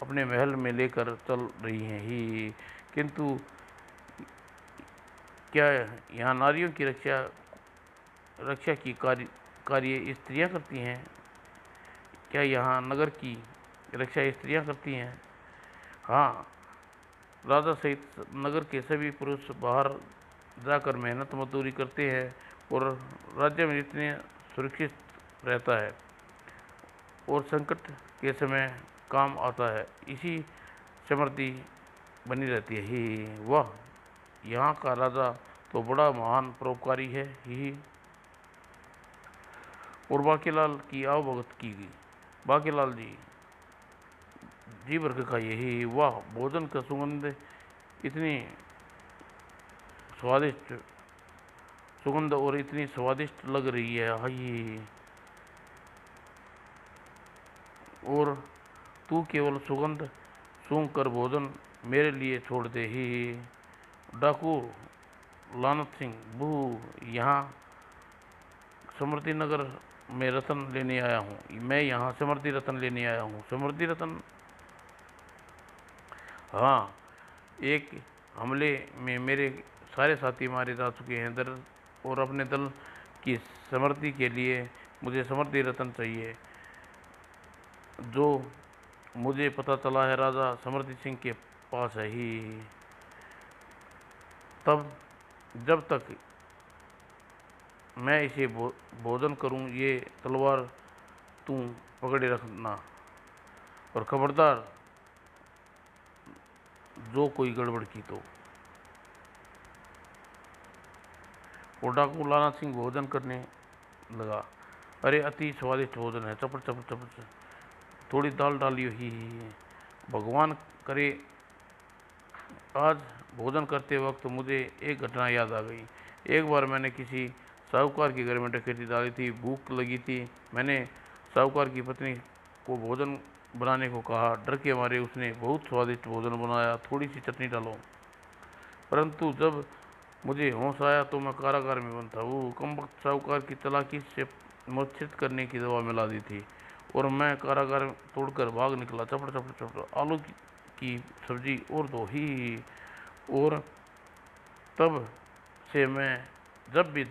अपने महल में लेकर चल रही हैं ही। किंतु क्या यहाँ नारियों की रक्षा की कार्य स्त्रियाँ करती हैं? क्या यहाँ नगर की रक्षा स्त्रियाँ करती हैं? हाँ, राजा सहित नगर के सभी पुरुष बाहर जाकर मेहनत मजदूरी करते हैं और राज्य में इतने सुरक्षित रहता है और संकट के समय काम आता है। इसी समृद्धि बनी रहती है ही। वाह, यहाँ का राजा तो बड़ा महान परोपकारी है ही। और बाकीलाल की आवभगत की गई। बाकीलाल जी भर के खाइए ही। वाह, भोजन का सुगंध इतनी स्वादिष्ट सुगंध और इतनी स्वादिष्ट लग रही है हाय। और तू केवल सुगंध सूंघ कर भोजन मेरे लिए छोड़ दे ही। डाकू लानत सिंह बू, यहाँ समृद्धि नगर में रतन लेने आया हूँ। मैं यहाँ समृद्धि रतन लेने आया हूँ। समृद्धि रतन? हाँ, एक हमले में मेरे सारे साथी मारे जा चुके हैं दर और अपने दल की समृद्धि के लिए मुझे समृद्धि रतन चाहिए, जो मुझे पता चला है राजा समृद्धि सिंह के पास है ही। तब जब तक मैं इसे भोजन करूं, ये तलवार तू पकड़े रखना और खबरदार जो कोई गड़बड़ की तो। और डाकू लाना सिंह भोजन करने लगा। अरे अति स्वादिष्ट भोजन है, चपड़ चपड़ चपड़, थोड़ी दाल डालियो ही। भगवान करे आज भोजन करते वक्त मुझे एक घटना याद आ गई। एक बार मैंने किसी साहूकार के घर में डकैती डाली थी। भूख लगी थी। मैंने साहूकार की पत्नी को भोजन बनाने को कहा। डर के मारे उसने बहुत स्वादिष्ट भोजन बनाया, थोड़ी सी चटनी डालो। परंतु जब मुझे होश आया तो मैं कारागार में बंद था। वो कमबख्त साहूकार की चालाकी से मूर्छित करने की दवा मिला दी थी और मैं कारागार तोड़कर भाग निकला। चपड़ चपड़ चपड़, आलू की सब्जी और दो ही। और तब से मैं जब भी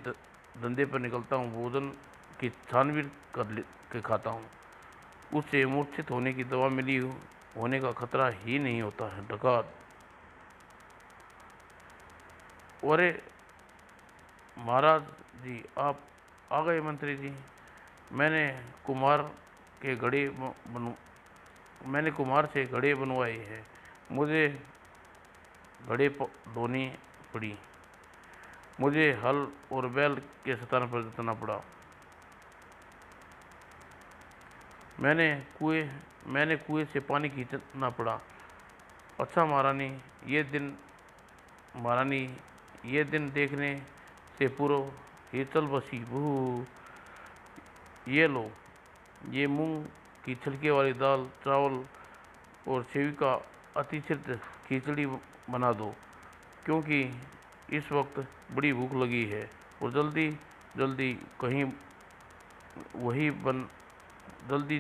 धंधे पर निकलता हूँ, भोजन की छानबीन कर के खाता हूँ। उससे मूर्छित होने की दवा मिली होने का खतरा ही नहीं होता है। डकात? अरे महाराज जी, आप आ गए। मंत्री जी, मैंने कुम्हार के मैंने कुम्हार से घड़े बनवाए हैं। मुझे घड़े ढोनी पड़ी। मुझे हल और बैल के सताने पर जितना पड़ा। मैंने कुएं से पानी खींचना पड़ा। अच्छा महारानी, ये दिन देखने से पूर्व ही चल बसी। बहू, ये लो, ये मूंग की छिलके वाली दाल, चावल और सेवी का अतिरिक्त खिचड़ी बना दो, क्योंकि इस वक्त बड़ी भूख लगी है और जल्दी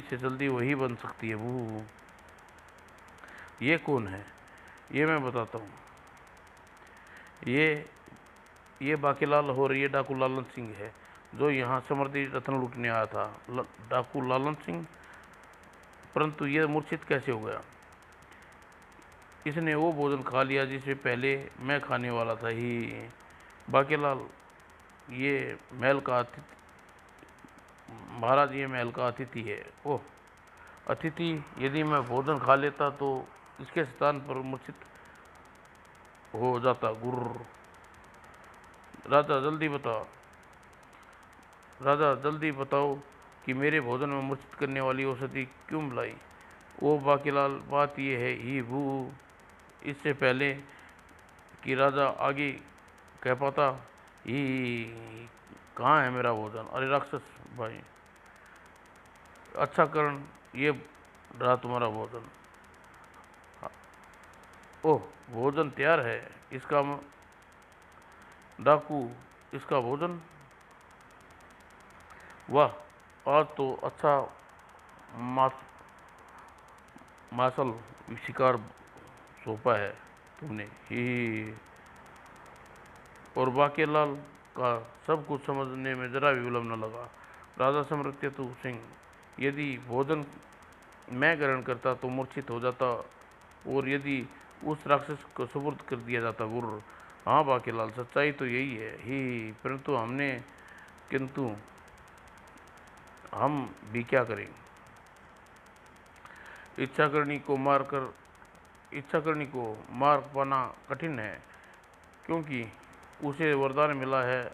से जल्दी वही बन सकती है। वो ये कौन है? ये मैं बताता हूँ। ये बाकीलाल और ये डाकू लालन सिंह है। जो यहाँ समृद्धि रत्न लूटने आया था, डाकू लालन सिंह। परंतु यह मूर्छित कैसे हो गया? इसने वो भोजन खा लिया जिसे पहले मैं खाने वाला था ही। बाकीलाल, ये महल का अतिथि, महाराज ये महल का अतिथि है। ओह अतिथि, यदि मैं भोजन खा लेता तो इसके स्थान पर मूर्छित हो जाता। गुर्र। राजा जल्दी बताओ, राजा जल्दी बताओ कि मेरे भोजन में मूर्छित करने वाली औषधि क्यों मिलाई? ओ बाकीलाल, बात यह है ही भू। इससे पहले कि राजा आगे कह पाता, ही कहाँ है मेरा भोजन? अरे राक्षस भाई, अच्छा करण, ये रहा तुम्हारा भोजन। ओह, भोजन तैयार है। इसका डाकू, इसका भोजन? वाह, आज तो अच्छा मास मासल शिकार सौंपा है तुमने ही। और बाकीलाल का सब कुछ समझने में जरा भी विलम्ब न लगा। राजा समृत्यतु सिंह, यदि भोजन मैं ग्रहण करता तो मूर्छित हो जाता, और यदि उस राक्षस को सुपुर्द कर दिया जाता। गुरु। हाँ बाकीलाल, सच्चाई तो यही है ही, किंतु हम भी क्या करें? इच्छा करनी को मार पाना कठिन है, क्योंकि उसे वरदान मिला है,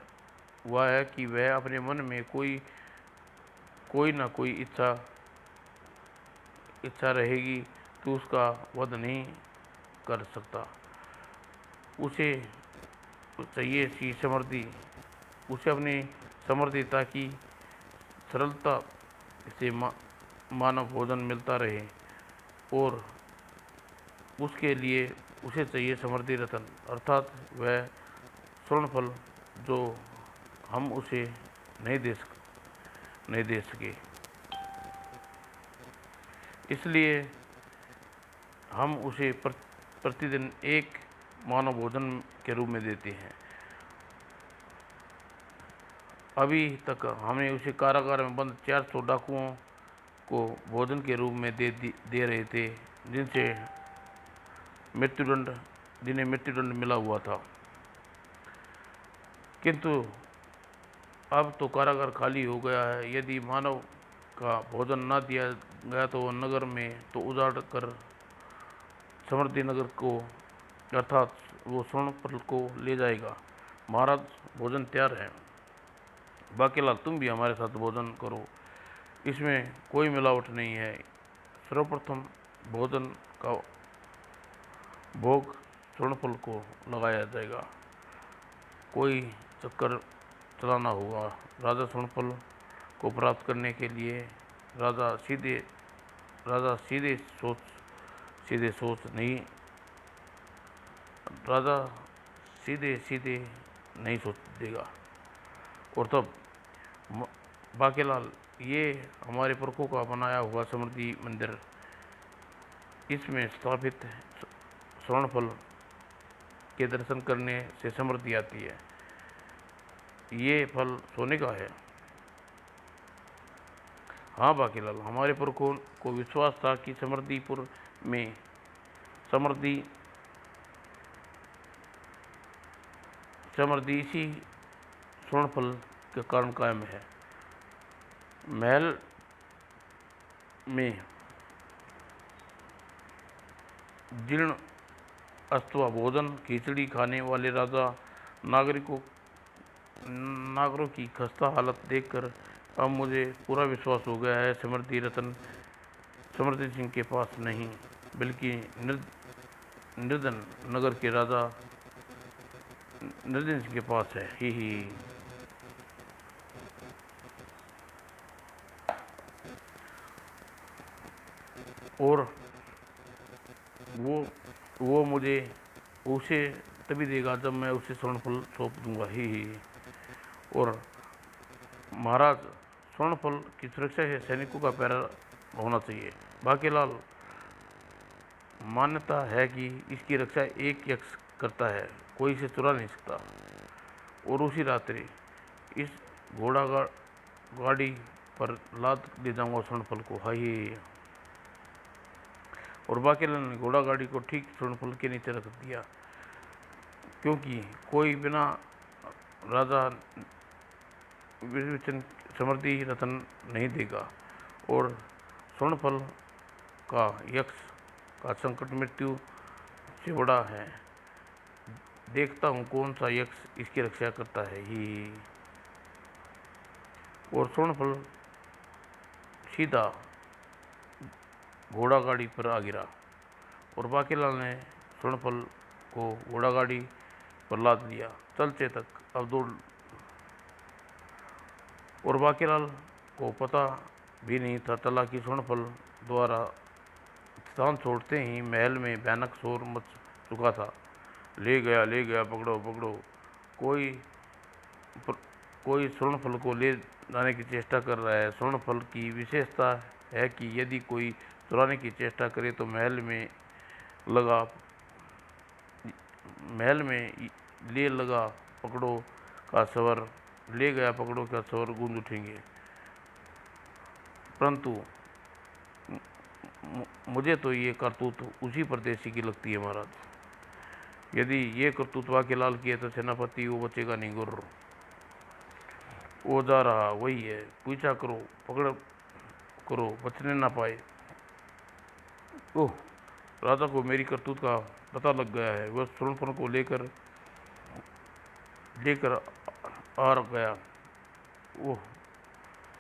वह है कि वह अपने मन में कोई ना कोई इच्छा रहेगी तो उसका वध नहीं कर सकता। उसे चाहिए सी समृद्धि, उसे अपनी समृद्धिता की सरलता से मानव भोजन मिलता रहे, और उसके लिए उसे चाहिए समृद्धि रतन, अर्थात वह स्वर्णफल जो हम उसे नहीं दे सके। इसलिए हम उसे प्रतिदिन एक मानव भोजन के रूप में देते हैं। अभी तक हमने उसे कारागार में बंद 400 डाकुओं को भोजन के रूप में दे रहे थे, जिन्हें मृत्युदंड मिला हुआ था। किंतु अब तो कारागार खाली हो गया है। यदि मानव का भोजन न दिया गया तो वह नगर में तो उजाड़ कर समृद्धि नगर को, अर्थात वो स्वर्णपल को ले जाएगा। महाराज, भोजन तैयार है। बाकीलाल, तुम भी हमारे साथ भोजन करो, इसमें कोई मिलावट नहीं है। सर्वप्रथम भोजन का भोग स्वर्णफल को लगाया जाएगा, कोई चक्कर चलाना होगा। राजा स्वर्णफल को प्राप्त करने के लिए राजा सीधे सोच नहीं राजा सीधे नहीं सोच देगा। और तब बाकीलाल, ये हमारे पुरखों का बनाया हुआ समृद्धि मंदिर, इसमें स्थापित स्वर्णफल के दर्शन करने से समृद्धि आती है। ये फल सोने का है। हाँ बाकीलाल, हमारे पुरखों को विश्वास था कि समृद्धिपुर में समृद्धि इसी स्वर्णफल के कारण कायम है। महल में जीर्ण अस्तवा भोजन खिचड़ी खाने वाले राजा नागरों की खस्ता हालत देखकर अब मुझे पूरा विश्वास हो गया है समृद्धि रतन समृद्धि सिंह के पास नहीं, बल्कि निर्धन नगर के राजा निर्धन सिंह के पास है ही। और वो मुझे उसे तभी देगा जब मैं उसे स्वर्णफल सौंप दूंगा ही। और महाराज, स्वर्णफल की सुरक्षा से सैनिकों का पहरा होना चाहिए। बाकीलाल, मान्यता है कि इसकी रक्षा एक यक्ष करता है, कोई इसे चुरा नहीं सकता। और उसी रात्रि घोड़ा गाड़ी पर लाद ले जाऊंगा स्वर्णफल को, हाय। और बाकीलाल ने घोड़ा गाड़ी को ठीक स्वर्णफल के नीचे रख दिया, क्योंकि कोई बिना राजा विवेचन समृद्धि रतन नहीं देगा, और स्वर्णफल का यक्ष का संकट मृत्यु से बड़ा है। देखता हूँ कौन सा यक्ष इसकी रक्षा करता है ही। और स्वर्णफल सीधा घोड़ा गाड़ी पर आ गिरा, और बाकीलाल ने स्वर्णफल को घोड़ा गाड़ी पर लाद लिया। चल चेतक, अब दौड़। और बाकीलाल को पता भी नहीं था चला कि स्वर्णफल द्वारा स्थान छोड़ते ही महल में भयानक शोर मच चुका था। ले गया, पकड़ो पकड़ो। कोई स्वर्णफल को ले जाने की चेष्टा कर रहा है। स्वर्णफल की विशेषता है कि यदि कोई चुराने की चेष्टा करे तो महल में ले लगा पकड़ो का स्वर, ले गया पकड़ो का स्वर गूंज उठेंगे। परंतु मुझे तो ये करतूत उसी परदेसी की लगती है महाराज। यदि ये करतूत बाकीलाल की है तो सेनापति वो बचेगा नहीं। गुर्र वो जा रहा वही है, पीछा करो, पकड़ करो, बचने ना पाए। ओह, राजा को मेरी करतूत का पता लग गया है। वह स्वर्णफल को लेकर आ गया। ओह,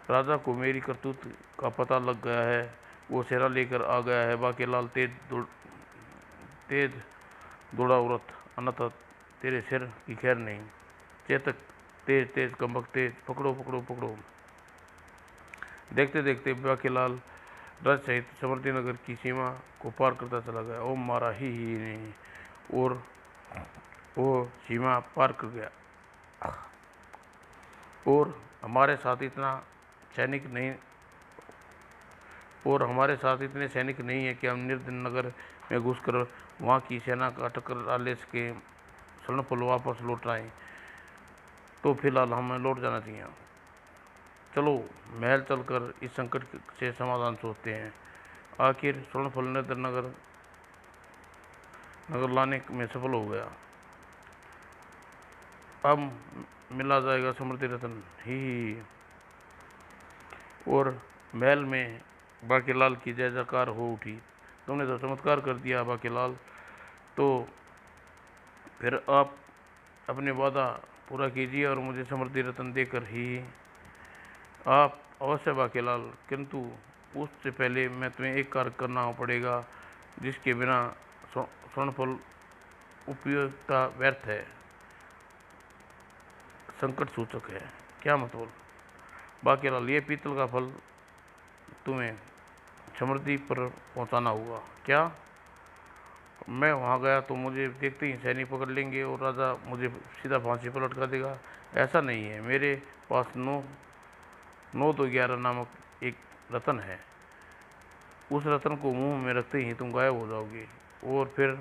राजा को मेरी करतूत का पता लग गया है, वो सेना लेकर आ गया है। बाकीलाल तेज दौड़ा उड़त, अन्यथा तेरे सिर की खैर नहीं। चेतक, तेज तेज कम्बक तेज, पकड़ो पकड़ो पकड़ो। देखते देखते बाकीलाल रथ सहित समृद्धि नगर की सीमा को पार करता चला गया। ओम मारा ही नहीं, और वो सीमा पार कर गया। और हमारे साथ इतने सैनिक नहीं है कि हम निर्जन नगर में घुसकर वहाँ की सेना का टक्कर ले सके, स्वर्णफल वापस लौट आए। तो फिलहाल हमें लौट जाना चाहिए। चलो महल चलकर इस संकट से समाधान सोचते हैं। आखिर स्वर्णफल निर्जन नगर लाने में सफल हो गया। अब मिला जाएगा समृद्धि रतन ही। और महल में बाकीलाल की जय जयकार हो उठी। तुमने तो चमत्कार कर दिया बाकीलाल, तो फिर आप अपने वादा पूरा कीजिए और मुझे समृद्धि रतन देकर ही। आप अवश्य बाकीलाल, किंतु उससे पहले मैं तुम्हें एक कार्य करना पड़ेगा जिसके बिना स्वर्णफल उपयोगिता व्यर्थ है, संकट सूचक है। क्या मतलब? बाकीलाल, ये पीतल का फल तुम्हें समृद्धि पर पहुंचाना होगा। क्या? मैं वहां गया तो मुझे देखते ही सैनिक पकड़ लेंगे और राजा मुझे सीधा फांसी पर लटका देगा? ऐसा नहीं है। मेरे पास 9 2 11 नामक एक रतन है। उस रतन को मुंह में रखते ही तुम गायब हो जाओगे, और फिर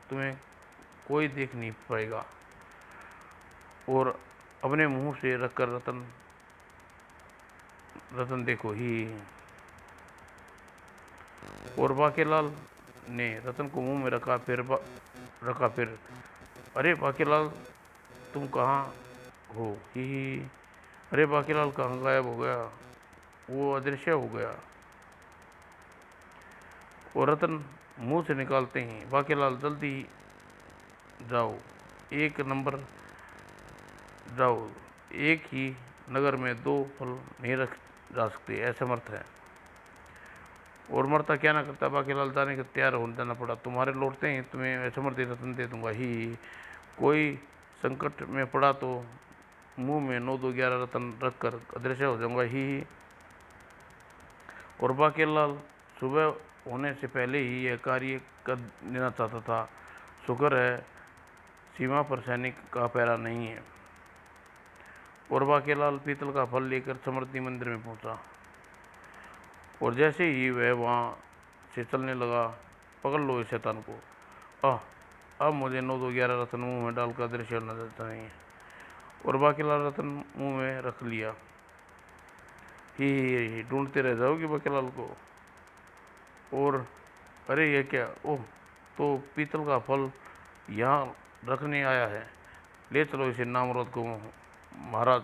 तुम्हें कोई देख नहीं पाएगा। और अपने मुंह से रखकर रतन देखो ही। और बाकीलाल ने रतन को मुंह में रखा, फिर अरे बाकीलाल, तुम कहाँ हो ही। अरे बाकीलाल कहाँ गायब हो गया? वो अदृश्य हो गया। और रतन मुंह से निकालते ही, बाकीलाल जल्दी जाओ, एक ही नगर में 2 फल नहीं रख जा सकते, असमर्थ है। और मरता क्या ना करता, बाकीलाल जाने के तैयार हो जाना पड़ा। तुम्हारे लौटते ही तुम्हें असमर्थ रतन दे दूंगा ही। कोई संकट में पड़ा तो मुंह में 9 2 11 रतन रखकर अदृश्य हो जाऊंगा ही। और बाकीलाल सुबह होने से पहले ही यह कार्य कर लेना चाहता था। शुक्र है सीमा पर सैनिक का पहरा नहीं है। और बाकीलाल पीतल का फल लेकर समृद्धि मंदिर में पहुंचा, और जैसे ही वह वहां से चलने लगा, पकड़ लो इस शैतान को। अब मुझे 9 2 11 रतन मुंह में डालकर दृश्य नजर चाहिए। और बाकीलाल रतन मुंह में रख लिया। ही ढूंढते रह जाओगे बाकीलाल को। और अरे ये क्या, ओह तो पीतल का फल यहाँ रखने आया है, ले चलो इसे नामर्द को महाराज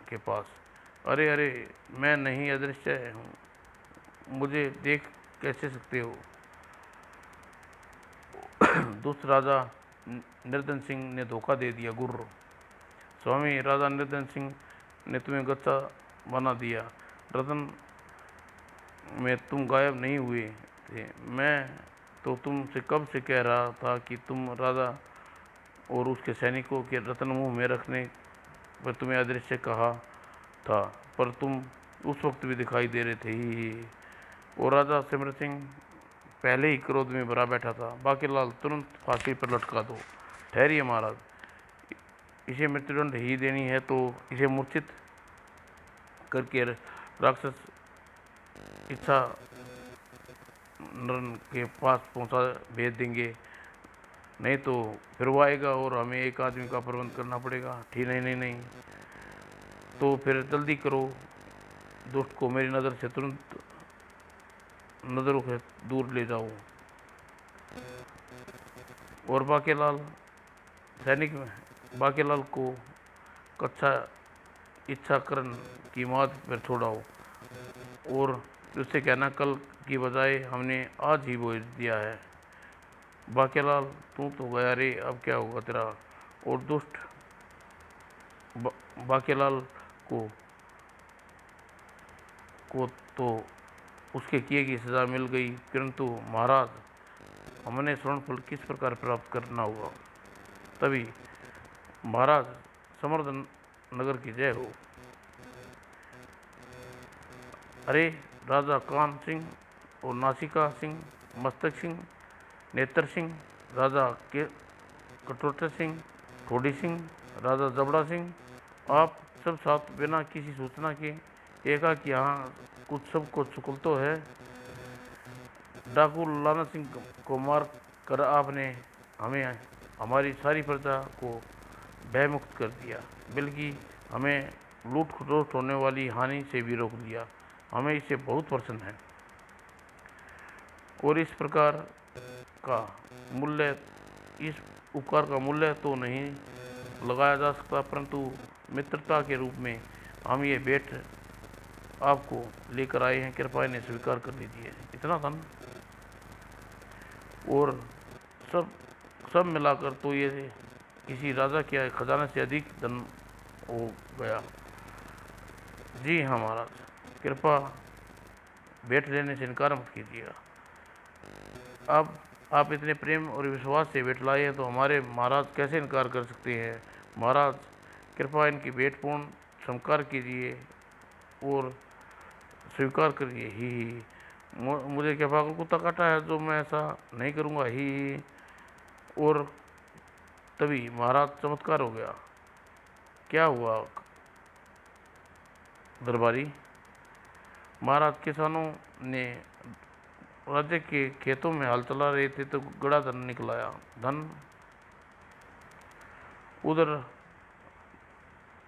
के पास। अरे अरे, मैं नहीं अदृश्य हूँ, मुझे देख कैसे सकते हो। दुष्ट राजा निर्धन सिंह ने धोखा दे दिया गुर्र। स्वामी, राजा निर्धन सिंह ने तुम्हें गच्चा बना दिया। रतन में तुम गायब नहीं हुए थे। मैं तो तुमसे कब से कह रहा था कि तुम राजा और उसके सैनिकों के रतन मुंह में रखने पर तुम्हें अदृश्य कहा था, पर तुम उस वक्त भी दिखाई दे रहे थे ही। और राजा सिमर सिंह पहले ही क्रोध में भरा बैठा था। बाकीलाल, तुरंत फांसी पर लटका दो। ठहरिए महाराज, इसे मृत्युदंड ही देनी है तो इसे मूर्छित करके राक्षस इच्छा नरन के पास पहुंचा भेज देंगे, नहीं तो फिर वो आएगा और हमें एक आदमी का प्रबंध करना पड़ेगा। ठीक, नहीं नहीं नहीं, तो फिर जल्दी करो, दुष्ट को मेरी नज़र से तुरंत नज़रों से दूर ले जाओ। और बाकीलाल सैनिक बाकीलाल को कच्चा इच्छाकरण की मात पर छोड़ाओ और उससे कहना कल की बजाय हमने आज ही बोझ दिया है। बाकीलाल, तू तो गया रे, अब क्या होगा तेरा। और दुष्ट बाकीलाल को तो उसके किए की सजा मिल गई, परंतु महाराज हमने स्वर्णफल किस प्रकार प्राप्त करना होगा। तभी महाराज, समर्थ नगर की जय हो। अरे राजा कान सिंह और नासिका सिंह, मस्तक सिंह, नेत्र सिंह, राजा के कटोटर सिंह, ठोडी सिंह, राजा जबड़ा सिंह, आप सब साथ बिना किसी सूचना के एकाएक यहाँ कुछ सब को चुकल तो है। डाकू लाना सिंह को मार कर आपने हमें हमारी सारी प्रजा को भयमुक्त कर दिया, बल्कि हमें लूट खसोट होने वाली हानि से भी रोक दिया। हमें इससे बहुत प्रसन्न है। और इस प्रकार का मूल्य, इस उपकार का मूल्य तो नहीं लगाया जा सकता, परंतु मित्रता के रूप में हम ये भेंट आपको लेकर आए हैं, कृपया इन्हें स्वीकार कर लीजिए। इतना धन और सब मिलाकर तो ये किसी राजा के खजाने से अधिक धन हो गया। जी हाँ महाराज, कृपा भेंट लेने से इनकार मत कीजिएगा। अब आप इतने प्रेम और विश्वास से भेंट लाए हैं तो हमारे महाराज कैसे इनकार कर सकते हैं। महाराज, कृपया इनकी भेंट पूर्ण स्वीकार कीजिए और स्वीकार करिए। ही मुझे क्या पागल कुत्ता काटा है जो मैं ऐसा नहीं करूँगा। ही और तभी महाराज चमत्कार हो गया। क्या हुआ दरबारी महाराज, किसानों ने राज्य के खेतों में हल चला रहे थे तो गड़ा धन निकलाया। धन उधर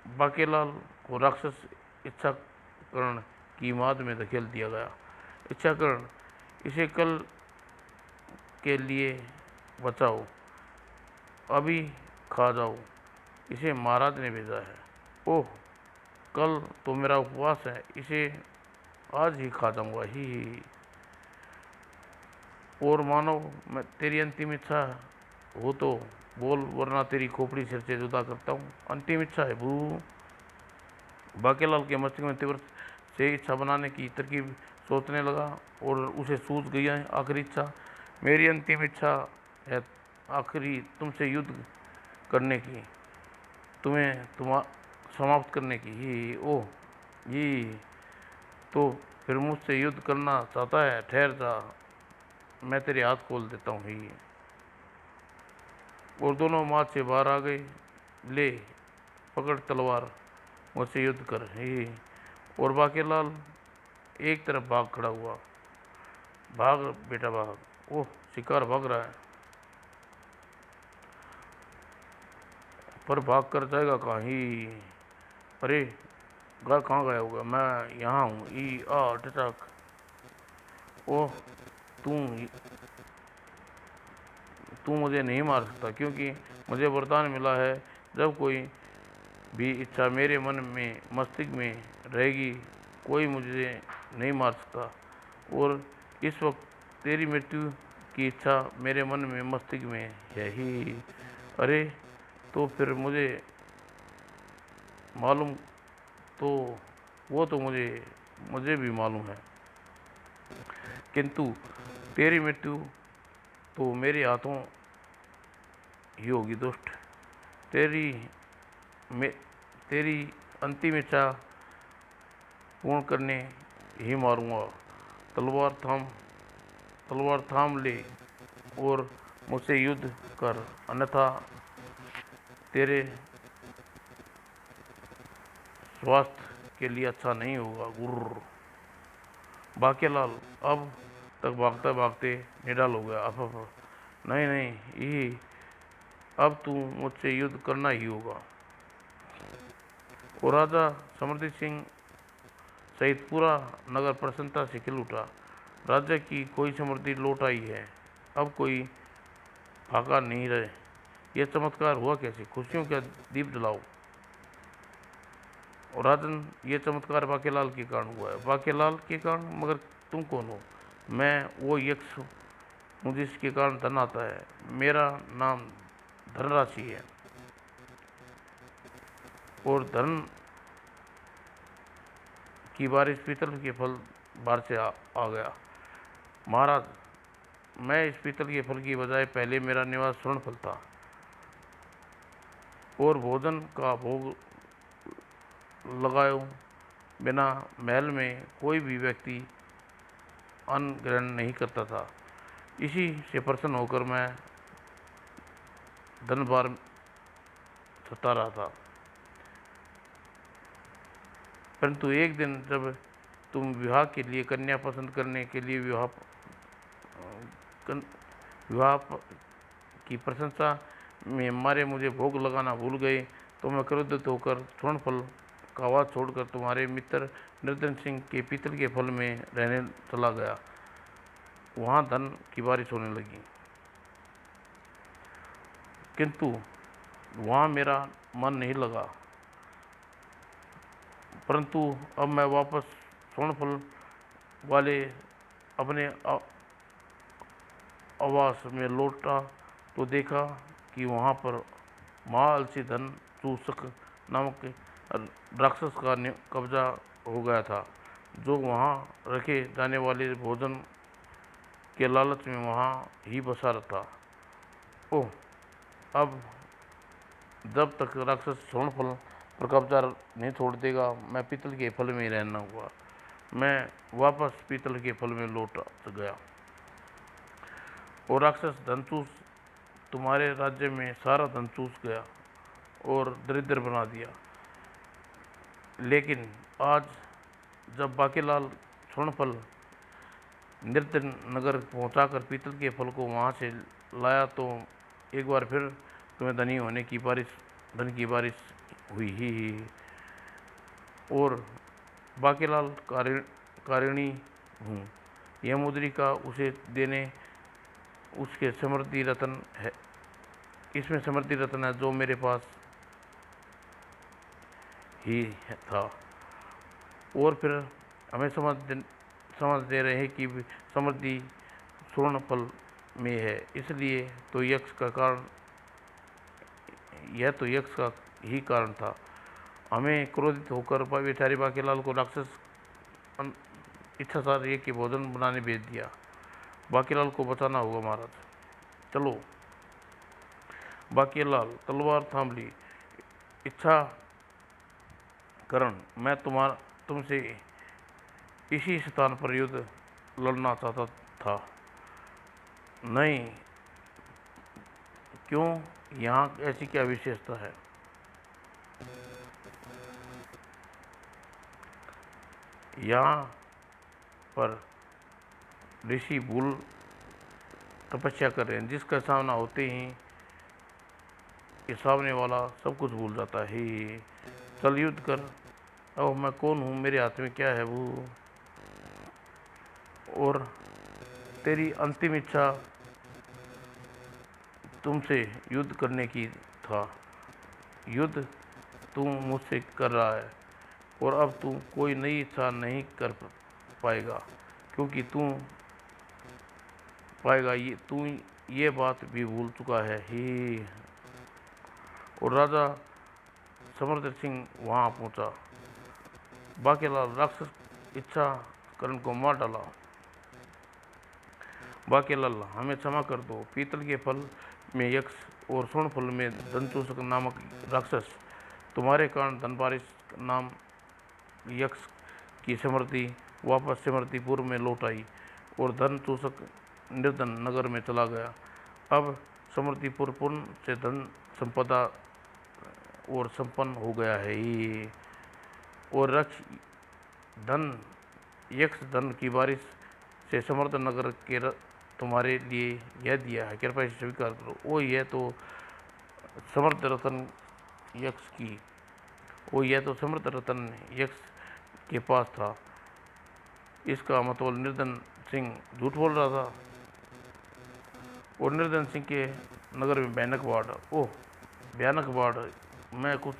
बाकीलाल को राक्षस इच्छाकरण की माद में धकेल दिया गया। इच्छाकरण, इसे कल के लिए बचाओ, अभी खा जाओ, इसे महाराज ने भेजा है। ओह, कल तो मेरा उपवास है, इसे आज ही खा जाऊंगा। ही और मानो मैं तेरी अंतिम इच्छा हो तो बोल, वरना तेरी खोपड़ी सिर से जुदा करता हूँ। अंतिम इच्छा है भू। बाकीलाल के मस्तिष्क में तीव्र से इच्छा बनाने की तरकीब सोचने लगा और उसे सूझ गई है आखिरी इच्छा। मेरी अंतिम इच्छा है आखिरी तुमसे युद्ध करने की, तुम्हें समाप्त करने की। ही ओह, ये तो फिर मुझसे युद्ध करना चाहता है। ठहर जा, मैं तेरे हाथ खोल देता हूँ। ही और दोनों माँ से बाहर आ गए। ले पकड़ तलवार, मुझसे युद्ध कर। ही और बाकीलाल एक तरफ भाग खड़ा हुआ। भाग बेटा भाग। ओह, शिकार भाग रहा है। पर भाग कर जाएगा कहीं। अरे कहाँ गया होगा? मैं यहाँ हूँ। ई आ टचक। ओह, तू तू मुझे नहीं मार सकता, क्योंकि मुझे वरदान मिला है, जब कोई भी इच्छा मेरे मन में मस्तिष्क में रहेगी, कोई मुझे नहीं मार सकता। और इस वक्त तेरी मृत्यु की इच्छा मेरे मन में मस्तिष्क में है ही। अरे तो फिर मुझे मालूम, तो वो तो मुझे भी मालूम है, किंतु तेरी मृत्यु तो मेरे हाथों ही होगी दुष्ट। तेरी में तेरी अंतिम इच्छा पूर्ण करने ही मारूंगा। तलवार थाम तलवार थाम ले और मुझसे युद्ध कर, अन्यथा तेरे स्वास्थ्य के लिए अच्छा नहीं होगा। गुर्र। बाकेलाल अब तक भागते भागते निडाल हो गया। अफ नहीं नहीं, यही अब तू मुझसे युद्ध करना ही होगा। और राजा समृद्धि सिंह सहित पूरा नगर प्रसन्नता से खिल उठा। राज्य की कोई समृद्धि लौट आई है, अब कोई फाका नहीं रहे। यह चमत्कार हुआ कैसे? खुशियों का दीप जलाओ। और राजन, ये चमत्कार बाकेलाल के कारण हुआ है। बाकेलाल के कारण? मगर तुम कौन हो? मैं वो यक्ष हूँ जिसके कारण धन आता है। मेरा नाम धनराशि है, और धन की बारिश पीतल के फल बाहर से आ गया। महाराज, मैं इस पीतल के फल की बजाय पहले मेरा निवास स्वर्ण फल था, और भोजन का भोग लगाए बिना महल में कोई भी व्यक्ति अन्न ग्रहण नहीं करता था। इसी से प्रसन्न होकर मैं धन बार सता रहा था। परंतु एक दिन जब तुम विवाह के लिए कन्या पसंद करने के लिए विवाह की प्रशंसा में मारे मुझे भोग लगाना भूल गए, तो मैं क्रोधित होकर स्वर्ण फल का आवाज छोड़कर तुम्हारे मित्र निर्धन सिंह के पीतल के फल में रहने चला गया। वहाँ धन की बारिश होने लगी, किंतु वहाँ मेरा मन नहीं लगा। परंतु अब मैं वापस स्वर्ण फल वाले अपने आवास में लौटा, तो देखा कि वहाँ पर महाआलसी धन चूसक नामक राक्षस का कब्जा हो गया था, जो वहाँ रखे जाने वाले भोजन के लालच में वहाँ ही बसा रहता। ओह, अब जब तक राक्षस स्वर्ण फल पर कब्जा नहीं छोड़ देगा, मैं पीतल के फल में ही रहना हुआ। मैं वापस पीतल के फल में लौट गया, और राक्षस धनचूस तुम्हारे राज्य में सारा धन चूस गया और दरिद्र बना दिया। लेकिन आज जब बाकेलाल स्वर्णफल निर्धन नगर पहुंचाकर पीतल के फल को वहां से लाया, तो एक बार फिर तुम्हें धनी होने की धन की बारिश हुई ही। और बाकेलाल कारिणी हूँ। यह मुद्रिका उसे देने उसके समृद्धि रतन है, इसमें समृद्धि रतन है जो मेरे पास ही था। और फिर हमें समझ दे रहे हैं कि समृद्धि स्वर्ण फल में है, इसलिए तो यह तो यक्ष का ही कारण था। हमें क्रोधित होकर बेचारे बाकेलाल को राक्षस इच्छा सारी कि भोजन बनाने भेज दिया। बाकेलाल को बचाना होगा महाराज, चलो। बाकेलाल तलवार थाम ली। इच्छा करण, मैं तुमसे इसी स्थान पर युद्ध लड़ना चाहता था। नहीं, क्यों? यहाँ ऐसी क्या विशेषता है? यहाँ पर ऋषि भूल तपस्या कर रहे हैं, जिसका सामना होते ही कि सामने वाला सब कुछ भूल जाता है। चल युद्ध कर। अब मैं कौन हूँ, मेरे हाथ में क्या है वो, और तेरी अंतिम इच्छा तुमसे युद्ध करने की था। युद्ध तू मुझसे कर रहा है, और अब तू कोई नई इच्छा नहीं कर पाएगा, क्योंकि तू ये बात भी भूल चुका है ही। और राजा समर्थ सिंह वहाँ पहुँचा। बाकेलाल राक्षस इच्छा करण को मार डाला। बाकेलाल, हमें क्षमा कर दो। पीतल के फल में यक्ष और स्वर्ण फल में धनचूसक नामक राक्षस, तुम्हारे कारण धनपारिस नाम यक्ष की समृद्धि वापस समृद्धिपुर में लौट आई, और धनचूसक निर्धन नगर में चला गया। अब समृद्धिपुर पूर्ण से धन संपदा और संपन्न हो गया है ही। और धन यक्ष धन की बारिश से समृद्ध नगर के तुम्हारे लिए यह दिया है, कृपया इसे स्वीकार करो। ओ यह तो समृद्ध रतन यक्ष की ओ यह तो समृद्ध रतन यक्ष के पास था। इसका मतलब निर्धन सिंह झूठ बोल रहा था। और निर्धन सिंह के नगर में भयानक बाढ़, ओह भयानक बाढ़, मैं कुछ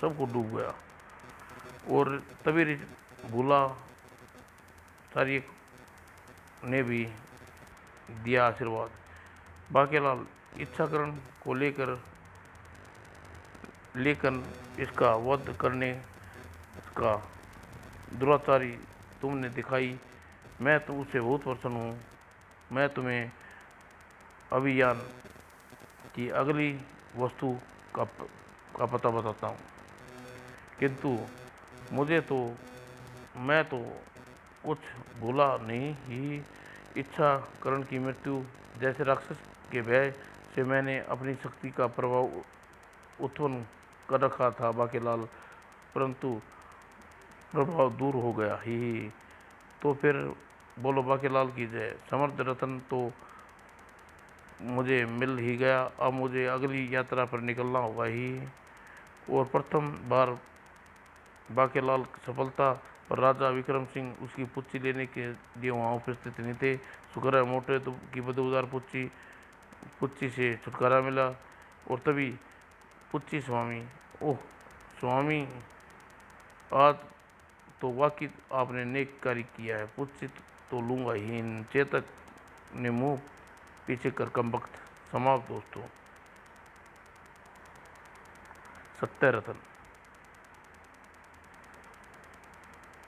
सबको डूब गया। और तभी भूला सारी ने भी दिया आशीर्वाद। बाकेलाल इच्छाकरण को लेकर इसका वध करने का दुराचारी तुमने दिखाई, मैं तो उससे बहुत प्रसन्न हूँ। मैं तुम्हें अभियान की अगली वस्तु का पता बताता हूँ, किंतु मैं तो कुछ भूला नहीं ही। इच्छा करण की मृत्यु जैसे राक्षस के भय से मैंने अपनी शक्ति का प्रभाव उत्पन्न कर रखा था बाकेलाल, परंतु प्रभाव दूर हो गया ही। तो फिर बोलो बाकेलाल की जय। समर्थ रतन तो मुझे मिल ही गया, अब मुझे अगली यात्रा पर निकलना होगा ही। और प्रथम बार बाकेलाल सफलता पर राजा विक्रम सिंह उसकी पुच्ची लेने के लिए वहाँ उपस्थित नहीं थे। शुक्र है मोटे की बदबूदार पुच्ची से छुटकारा मिला। और तभी पुच्ची स्वामी, ओह स्वामी, आज तो वाकई आपने नेक कार्य किया है। पुच्ची तो लूँगा ही। चेतक ने मुंह पीछे कर कमबख्त। समाप्त दोस्तों। सत्य रतन।